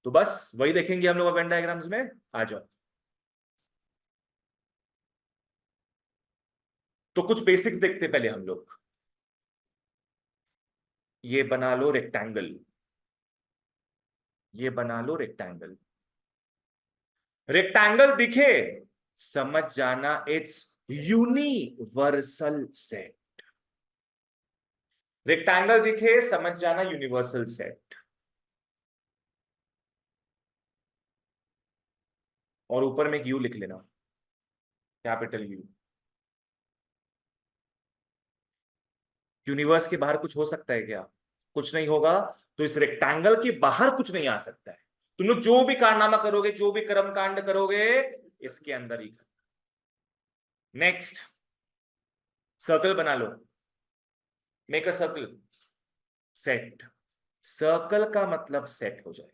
तो बस वही देखेंगे हम लोग वेन डायग्राम्स में। आ जाओ, तो कुछ बेसिक्स देखते पहले हम लोग। ये बना लो रेक्टेंगल, ये बना लो रेक्टेंगल। रेक्टेंगल दिखे समझ जाना इट्स यूनिवर्सल सेट। रेक्टेंगल दिखे समझ जाना यूनिवर्सल सेट। और ऊपर में एक यू लिख लेना, कैपिटल यू। यूनिवर्स के बाहर कुछ हो सकता है क्या? कुछ नहीं होगा, तो इस रेक्टेंगल के बाहर कुछ नहीं आ सकता है। तुम लोग जो भी कारनामा करोगे, जो भी कर्म कांड करोगे, इसके अंदर ही। नेक्स्ट, सर्कल बना लो, make a circle. Set, circle का मतलब सेट हो जाए।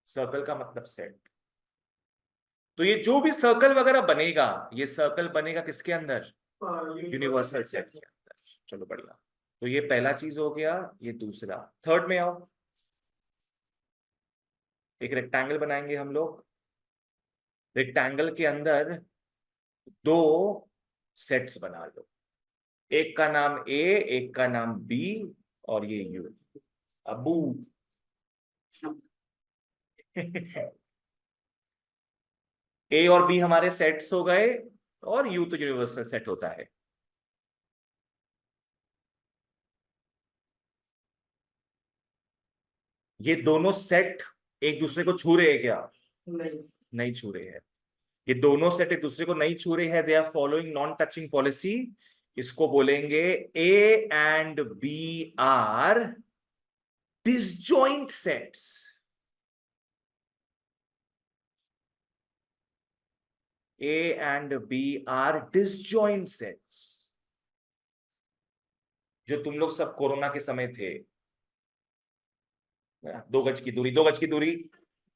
सर्कल का मतलब सेट। तो ये जो भी सर्कल वगैरह बनेगा, ये सर्कल बनेगा किसके अंदर? यूनिवर्सल सेट के अंदर। चलो बढ़िया, तो ये पहला चीज हो गया। ये दूसरा, थर्ड में आओ। एक रेक्टेंगल बनाएंगे हम लोग। रेक्टेंगल के अंदर दो सेट्स बना लो, एक का नाम ए, एक का नाम बी, और ये यू। अबू। ए और बी हमारे सेट्स हो गए, और यू तो यूनिवर्सल सेट होता है। ये दोनों सेट एक दूसरे को छू रहे हैं क्या? नहीं छू रहे हैं। ये दोनों सेट एक दूसरे को नहीं छू रहे हैं। They are following non touching policy. इसको बोलेंगे A and B are disjoint sets. A and B are disjoint sets. जो तुम लोग सब कोरोना के समय थे, 2 गज की दूरी, 2 गज की दूरी,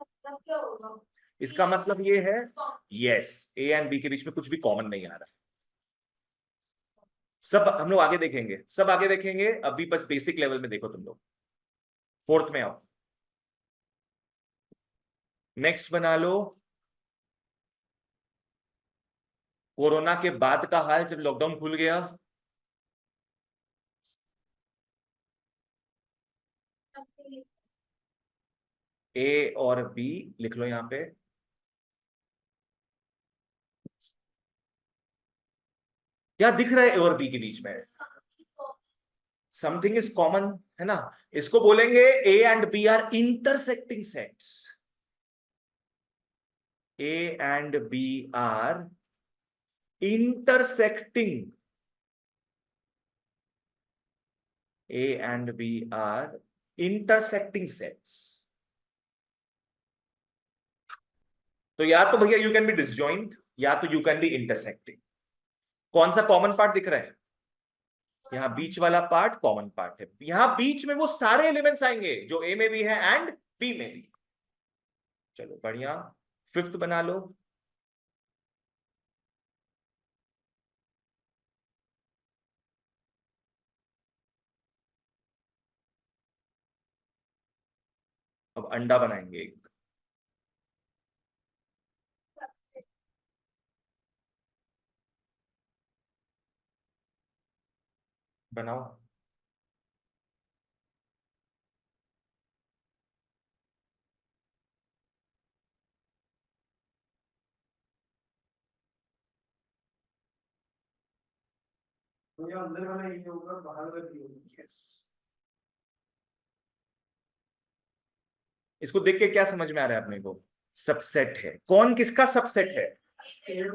मतलब क्या होगा? इसका मतलब ये है यस, ए एंड बी के बीच में कुछ भी कॉमन नहीं आ रहा। सब हम लोग आगे देखेंगे, सब आगे देखेंगे, अभी बस बेसिक लेवल में देखो तुम लोग। फोर्थ में आओ, नेक्स्ट बना लो कोरोना के बाद का हाल जब लॉकडाउन खुल गया। ए और बी लिख लो यहां पे। क्या दिख रहा है ए और बी के बीच में? समथिंग इज कॉमन, है ना। इसको बोलेंगे A and B are intersecting sets. A and B are intersecting, A and B are intersecting sets। तो या तो भैया यू कैन बी डिसजॉइंट, या तो यू कैन बी इंटरसेक्टिंग। कौन सा कॉमन पार्ट दिख रहा है? यहां बीच वाला पार्ट कॉमन पार्ट है। यहां बीच में वो सारे एलिमेंट्स आएंगे जो ए में भी है एंड बी में भी। चलो बढ़िया, फिफ्थ बना लो। अब अंडा बनाएंगे एक। बनाओ। तो ये अंदर वाला ये होगा, बाहर वाला ये होगा। यस, इसको देख के क्या समझ में आ रहा है अपने को? सबसेट है। कौन किसका सबसेट है?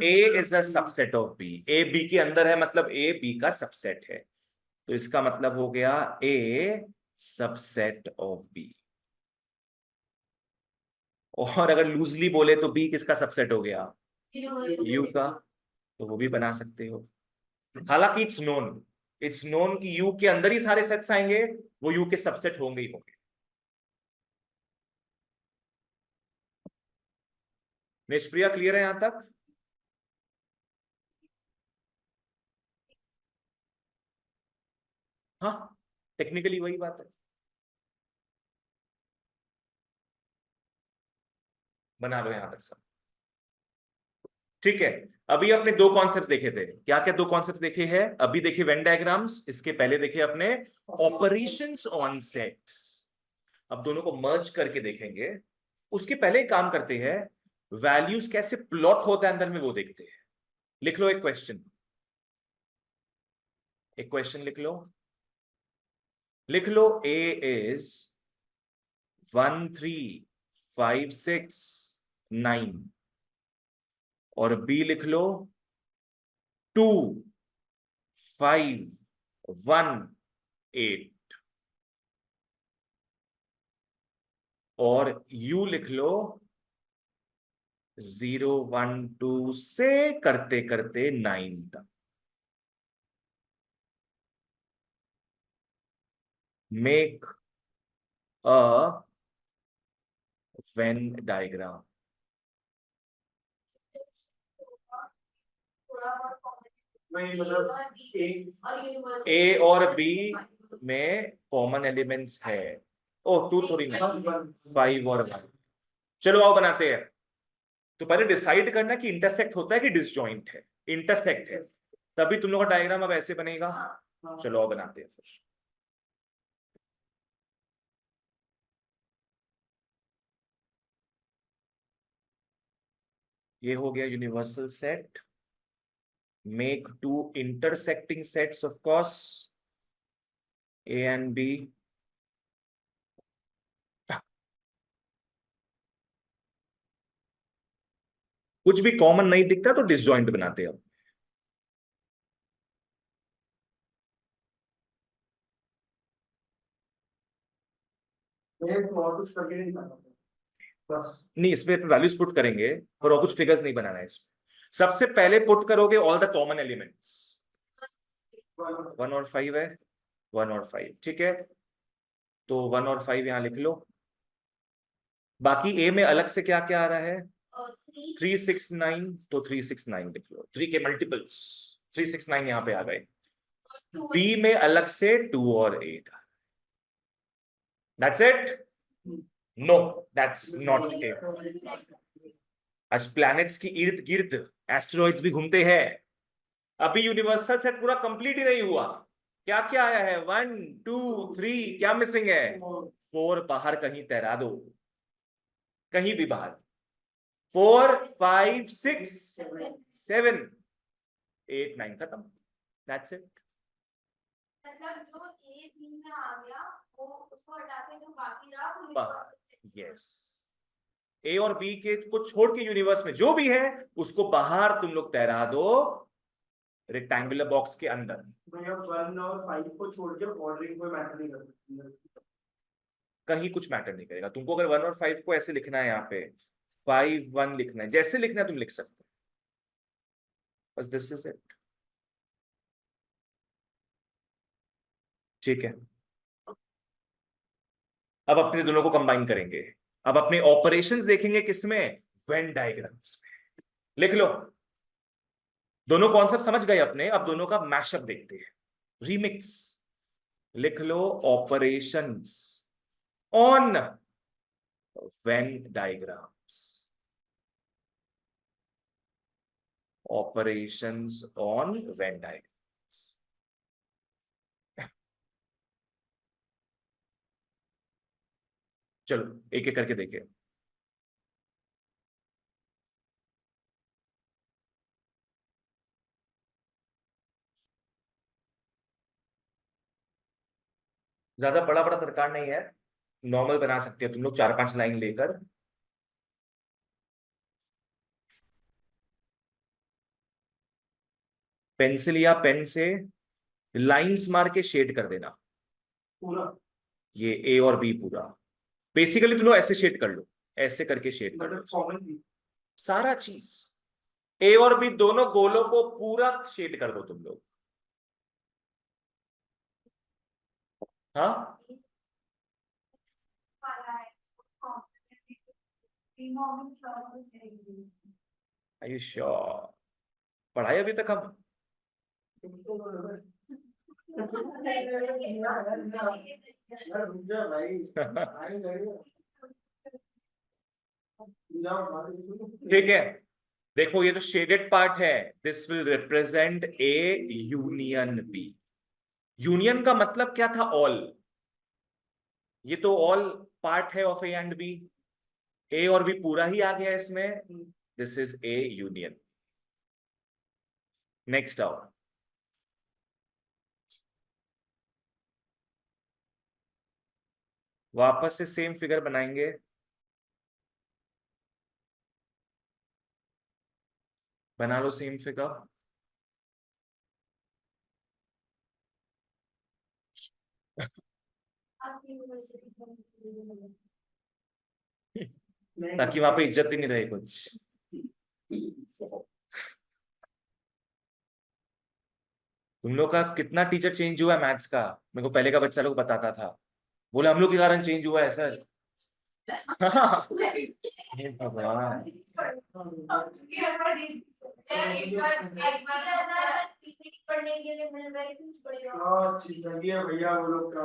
A is a subset of B. A B के अंदर है, मतलब ए बी का सबसेट है। तो इसका मतलब हो गया ए सबसेट ऑफ बी। और अगर लूजली बोले तो बी किसका सबसेट हो गया? यू का। तो वो भी बना सकते हो। हालांकि इट्स नोन कि यू के अंदर ही सारे सेट्स आएंगे, वो यू के सबसेट होंगे ही होंगे। निष्प्रिया क्लियर है यहां तक? हाँ, टेक्निकली वही बात है। बना लो यहां तक सब। ठीक है, अभी अपने 2 कॉन्सेप्ट्स देखे थे। क्या क्या 2 कॉन्सेप्ट्स देखे हैं अभी? देखे वेन डायग्राम्स, इसके पहले देखे अपने ऑपरेशंस ऑन सेट्स। अब दोनों को मर्ज करके देखेंगे। उसके पहले एक काम करते हैं, वैल्यूज कैसे प्लॉट होता है अंदर में वो देखते हैं। लिख लो एक क्वेश्चन, एक क्वेश्चन लिख लो। लिख लो ए इज 1 3 5 6 9 और बी लिख लो 2 5 1 8 और यू लिख लो 0 1 2 से करते करते 9 तक। Make a Venn diagram. नहीं मतलब ए और बी में कॉमन एलिमेंट्स है। ओ 2 थोड़ी ना, 5 और 1। चलो आओ बनाते हैं। तो पहले डिसाइड करना कि इंटरसेक्ट होता है कि डिसजॉइंट है। इंटरसेक्ट है, तभी तुम लोग का डायग्राम अब ऐसे बनेगा। चलो आओ बनाते हैं फिर। ये हो गया universal set. Make 2 intersecting sets of course, A and B। कुछ भी कॉमन नहीं दिखता तो डिसजॉइंट बनाते हैं। और कुछ करके नहीं करना बस। नहीं, इसमें वैल्यूज पुट करेंगे और कुछ फिगर्स नहीं बनाना है इसमें। सबसे पहले पुट करोगे ऑल द कॉमन एलिमेंट्स। 1 और 5 है, 1 और 5, ठीक है। तो 1 और 5 यहां लिख लो। बाकी ए में अलग से क्या क्या आ रहा है? 369, तो 369 लिख लो। 3 के मल्टीपल्स 369 यहां पे आ गए। बी में अलग से 2 और 8। That's it? No, that's not it. आज प्लैनेट्स की इर्द गिर्द एस्टेरॉइड्स भी घूमते हैं। अभी यूनिवर्सल सेट पूरा कंप्लीट ही नहीं हुआ। क्या क्या आया है? 1 2 3, क्या मिसिंग है? 4 बाहर कहीं तैरा दो, कहीं भी बाहर। 4 5 6 7 8 9 खत्म। That's it. मतलब जो ए बी में आ गया वो उसको हटा के जो बाकी रहा वो यूनिवर्सल यस, ए और बी के को छोड़ के यूनिवर्स में जो भी है उसको बाहर तुम लोग तैरा दो, रेक्टेंगुलर बॉक्स के अंदर। भैया 1 और 5 को छोड़ के ऑर्डरिंग कोई मैटर नहीं करता। कहीं कुछ मैटर नहीं करेगा तुमको। अगर 1 और 5 को ऐसे लिखना है, यहाँ पे 5 1 लिखना है, जैसे लिखना है तुम लिख सकते हो। बस दिस इज इट, ठीक है। अब अपने दोनों को कंबाइन करेंगे। अब अपने ऑपरेशंस देखेंगे किसमें? वेन डायग्राम्स में। लिख लो। दोनों कॉन्सेप्ट समझ गए अपने, अब दोनों का मैशअप देखते हैं, रीमिक्स। लिख लो operations on Venn diagrams. Operations on Venn diagrams. चलो एक एक करके देखिए। ज्यादा बड़ा बड़ा दरकार नहीं है, नॉर्मल बना सकते हो तुम लोग 4-5 लाइन लेकर। पेंसिल या पेन से लाइंस मार के शेड कर देना, पूरा ये ए और बी पूरा। बेसिकली तुम लोग ऐसे शेड कर लो, ऐसे करके शेड कर लो मतलब कॉमन सारा चीज। ए और बी दोनों गोलों को पूरा शेड कर दो तुम लोग। हाँ, वाला है ट्रिगोनोमेट्री लॉ चाहिए। Are you sure? पढ़ाई अभी तक हम? ठीक है, देखो ये जो शेडेड पार्ट है, this will represent A union B. Union का मतलब क्या था? ऑल। ये तो ऑल पार्ट है of A and B. A और बी पूरा ही आ गया इसमें, this is A union. Next आओ। वापस से सेम फिगर बनाएंगे। बना लो सेम फिगर। ताकि वहां पे इज्जत ही नहीं रहे कुछ। तुम लोग का कितना टीचर चेंज हुआ है मैथ्स का? मेरे को पहले का बच्चा लोग बताता था, बोले हम लोग के कारण चेंज हुआ है सर। हे भगवान। पढ़ने के लिए मिल रहा है कुछ पड़ेगा। जिंदगी है भैया वो लोग का।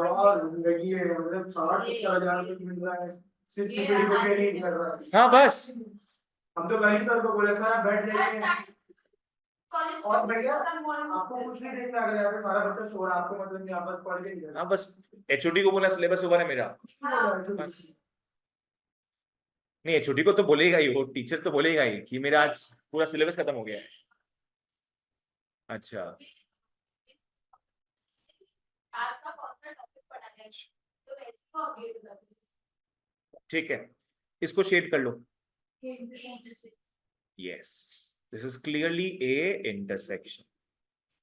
और जिंदगी है, मतलब 60-70 हजार रुपये मिल रहा है सिर्फ पीपीटी को कैरी नहीं कर रहा है। हाँ बस। हम तो कल ही सर को बोले सर आप बैठ जाइए। कॉलेज और भैया आपको कुछ नहीं देखना, अगर यहाँ पे सारा बच्चा सो रहा है आपको मतलब नहीं, आप बस पढ़ के निकल। हाँ बस, एचओडी को बोला सिलेबस ओवर है मेरा। कुछ नहीं बोल रहा है बस। नहीं, एचओडी को तो बोलेगा ही, वो टीचर तो बोलेगा ही कि मेरा आज पूरा सिलेबस खत्म हो गया है। अच्छा, आज का कौन सा टॉपिक पढ़ा है तो वैसे को अपडेट होगा। ठीक है, इसको शेड कर लो। Yes, this is clearly a intersection.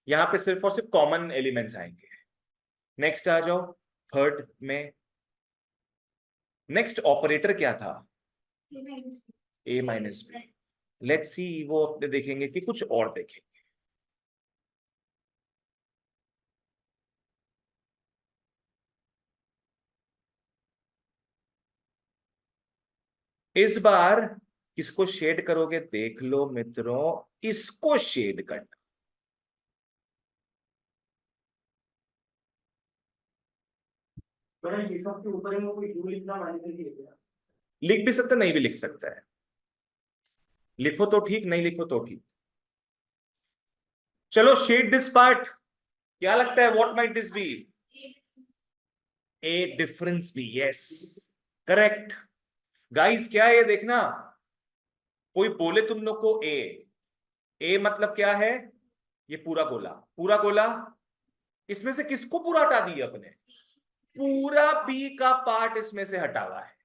यहाँ पे सिर्फ और सिर्फ कॉमन एलिमेंट्स आएंगे। नेक्स्ट आ जाओ थर्ड में। नेक्स्ट ऑपरेटर क्या था? a minus B. Let's see, वो अपने देखेंगे कि कुछ और देखेंगे। इस बार किसको शेड करोगे? देख लो मित्रों, इसको शेड करना। ये सब के ऊपर में कोई क्यों लिखना मैंडेटरी है क्या? लिख भी सकता, नहीं भी लिख सकता है। लिखो तो ठीक, नहीं लिखो तो ठीक। चलो, शेड दिस पार्ट। क्या लगता है, what might this be? A difference B, yes, correct. Guys क्या है ये देखना, कोई बोले तुम लोग को ए मतलब क्या है? ये पूरा गोला, पूरा गोला। इसमें से किसको पूरा हटा दिया अपने? पूरा बी का पार्ट इसमें से हटा हुआ है।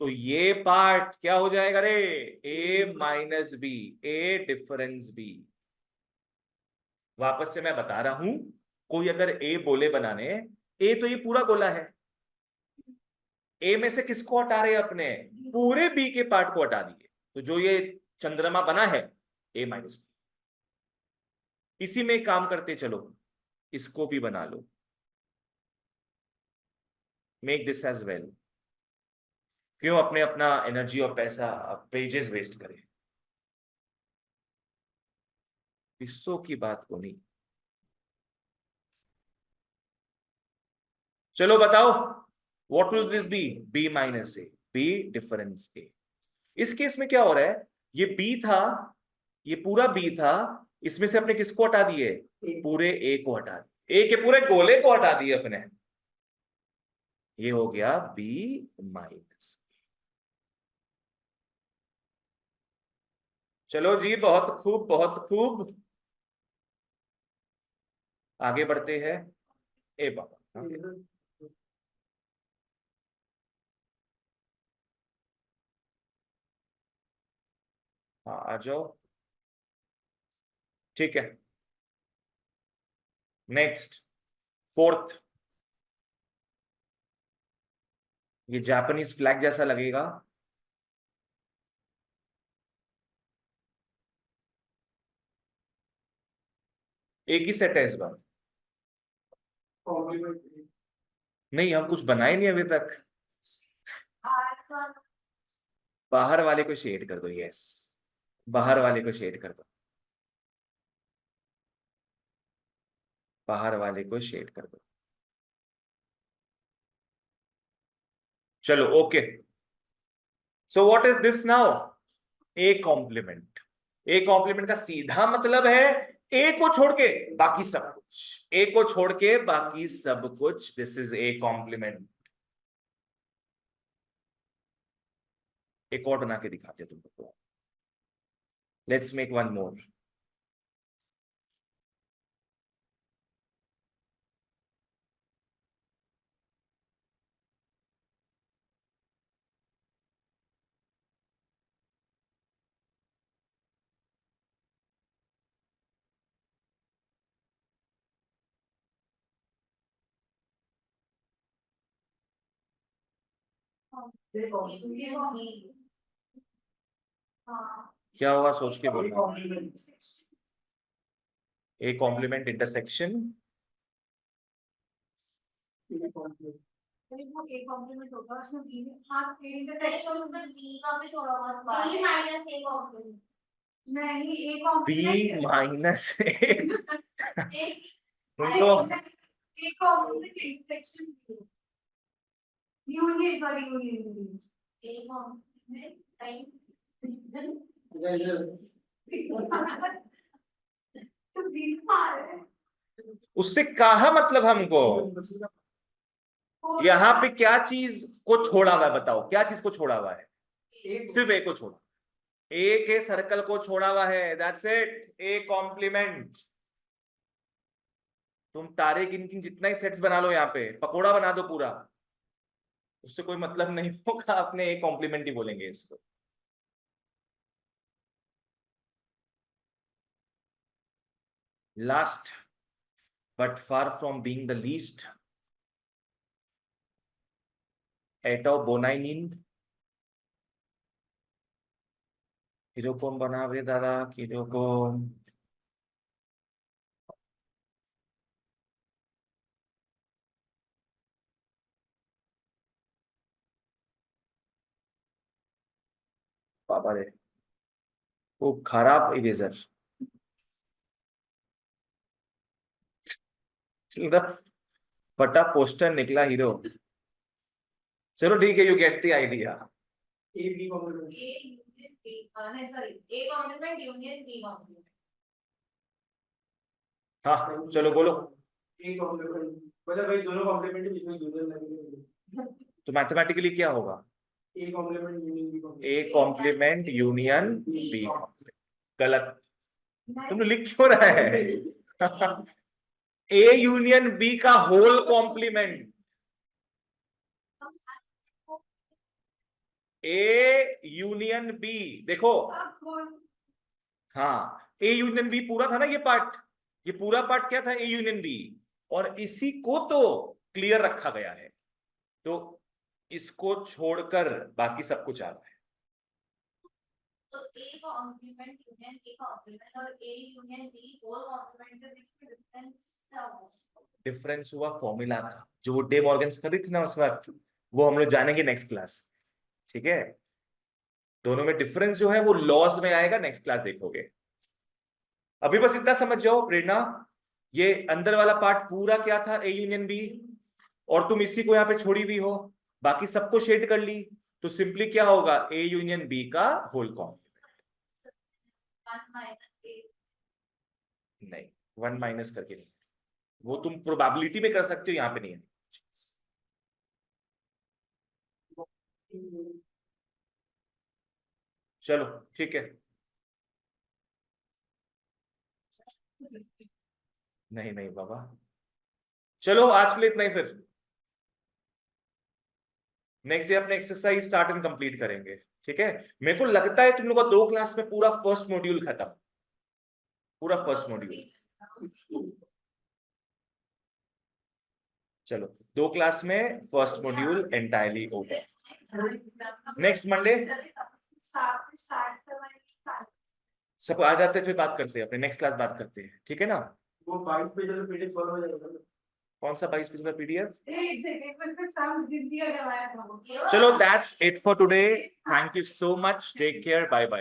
तो ये पार्ट क्या हो जाएगा रे? ए minus B, A difference B. वापस से मैं बता रहा हूं, कोई अगर ए बोले बनाने, ए तो ये पूरा गोला है, ए में से किसको हटा रहे हैं अपने? पूरे बी के पार्ट को हटा दिए। तो जो ये चंद्रमा बना है, ए माइनस बी। इसी में काम करते चलो, इसको भी बना लो, मेक दिस एज वेल। क्यों अपने अपना एनर्जी और पैसा पेजेस वेस्ट करें? हिस्सों की बात को नहीं। चलो बताओ, what will this be? B minus A, B difference A. इस केस में क्या हो रहा है, ये बी था, ये पूरा बी था, इसमें से अपने किसको हटा दिए? पूरे ए को हटा दिए, ए के पूरे गोले को हटा दिए अपने। ये हो गया बी माइनस। चलो जी, बहुत खूब, बहुत खूब। आगे बढ़ते हैं। ए बाबा, हाँ आ जाओ, ठीक है। Next, fourth. ये जापानीज फ्लैग जैसा लगेगा। एक ही सेट है इस बार। कॉम्प्लीमेंट। नहीं, हम कुछ बनाए नहीं अभी तक। बाहर वाले को शेड कर दो, यस, बाहर वाले को शेड कर दो, बाहर वाले को शेड कर दो। चलो okay. So what is this now? A complement. A complement का सीधा मतलब है ए को छोड़ के बाकी सब कुछ, ए को छोड़ के बाकी सब कुछ, दिस इज ए कॉम्प्लीमेंट। एक और बना के दिखाते तुमको, लेट्स मेक वन मोर। क्या हुआ, सोच के बोलना। A complement intersection. वो ए कॉम्प्लीमेंट होगा उसमें बी में, हाँ ए से पहले उसमें बी का भी थोड़ा बहुत बी माइनस ए कॉम्प्लीमेंट, नहीं A B complement minus A. एक तुमको A complement intersection union sorry union A complement time तो बी मार उससे कहा मतलब हमको, यहाँ पे क्या चीज को छोड़ा हुआ है बताओ, क्या चीज को छोड़ा हुआ है? सिर्फ ए को छोड़ा, ए के सर्कल को छोड़ा हुआ है, दैट्स इट, ए कॉम्प्लीमेंट। तुम तारे गिन गिन जितना ही सेट्स बना लो, यहाँ पे पकोड़ा बना दो पूरा, उससे कोई मतलब नहीं होगा, अपने ए कॉम्प्लीमेंट ही बोलेंगे इसको। Last but far from being the least, एटो बोनाइनिन किरोकोम बनावे दादा किरोकोम बाबा रे वो खराब इरेजर फटा पोस्टर निकला हीरो चलो ठीक है you get the idea A B complement A union B नहीं sorry A complement union B complement हाँ चलो बोलो ए कॉम्प्लीमेंट मतलब भाई दोनों कॉम्प्लीमेंट है जिसमें यूनियन लगेगा तो मैथमेटिकली क्या होगा A complement union B complement A complement union B गलत तुम लिख क्यों रहे हैं ए यूनियन बी का whole complement A union B देखो हाँ ए यूनियन बी पूरा था ना ये पूरा पार्ट क्या था ए यूनियन बी और इसी को तो क्लियर रखा गया है तो इसको छोड़कर बाकी सब कुछ आ रहा है तो A complement union A complement और A union B whole complement के बीच में डिफरेंस क्या होगा डिफरेंस हुआ फॉर्मूला का जो वो डे मॉर्गन्स कर रही थी ना उस वक्त वो हम लोग जानेंगे नेक्स्ट क्लास ठीक है दोनों में डिफरेंस जो है वो लॉज में आएगा नेक्स्ट क्लास देखोगे अभी बस इतना समझ जाओ प्रेरणा ये अंदर वाला पार्ट पूरा क्या था ए यूनियन बी और तुम इसी को यहाँ पे छोड़ी हुई हो बाकी सबको शेड कर ली तो सिंपली क्या होगा ए यूनियन बी का होल कॉम्प्लीमेंट 1 minus A नहीं 1 माइनस करके नहीं वो तुम प्रोबेबिलिटी में कर सकते हो यहाँ पे नहीं है चलो ठीक है नहीं नहीं बाबा चलो आज के लिए इतना ही फिर नेक्स्ट डे अपने एक्सरसाइज स्टार्ट एंड कंप्लीट करेंगे ठीक है मेरे को लगता है तुम लोग का 2 क्लास में पूरा फर्स्ट मॉड्यूल खत्म पूरा फर्स्ट मॉड्यूल चलो 2 क्लास में first module entirely over next Monday सब आ जाते हैं फिर बात करते हैं अपने नेक्स्ट क्लास बात करते हैं ठीक है ना वो 22 पेज का पीडीएफ फॉलो हो जाएगा कौन सा 22 पेज का पीडीएफ एक सेकंड कुछ पे साउंड्स गिर दिया गया है चलो that's it for today thank you so much take care bye bye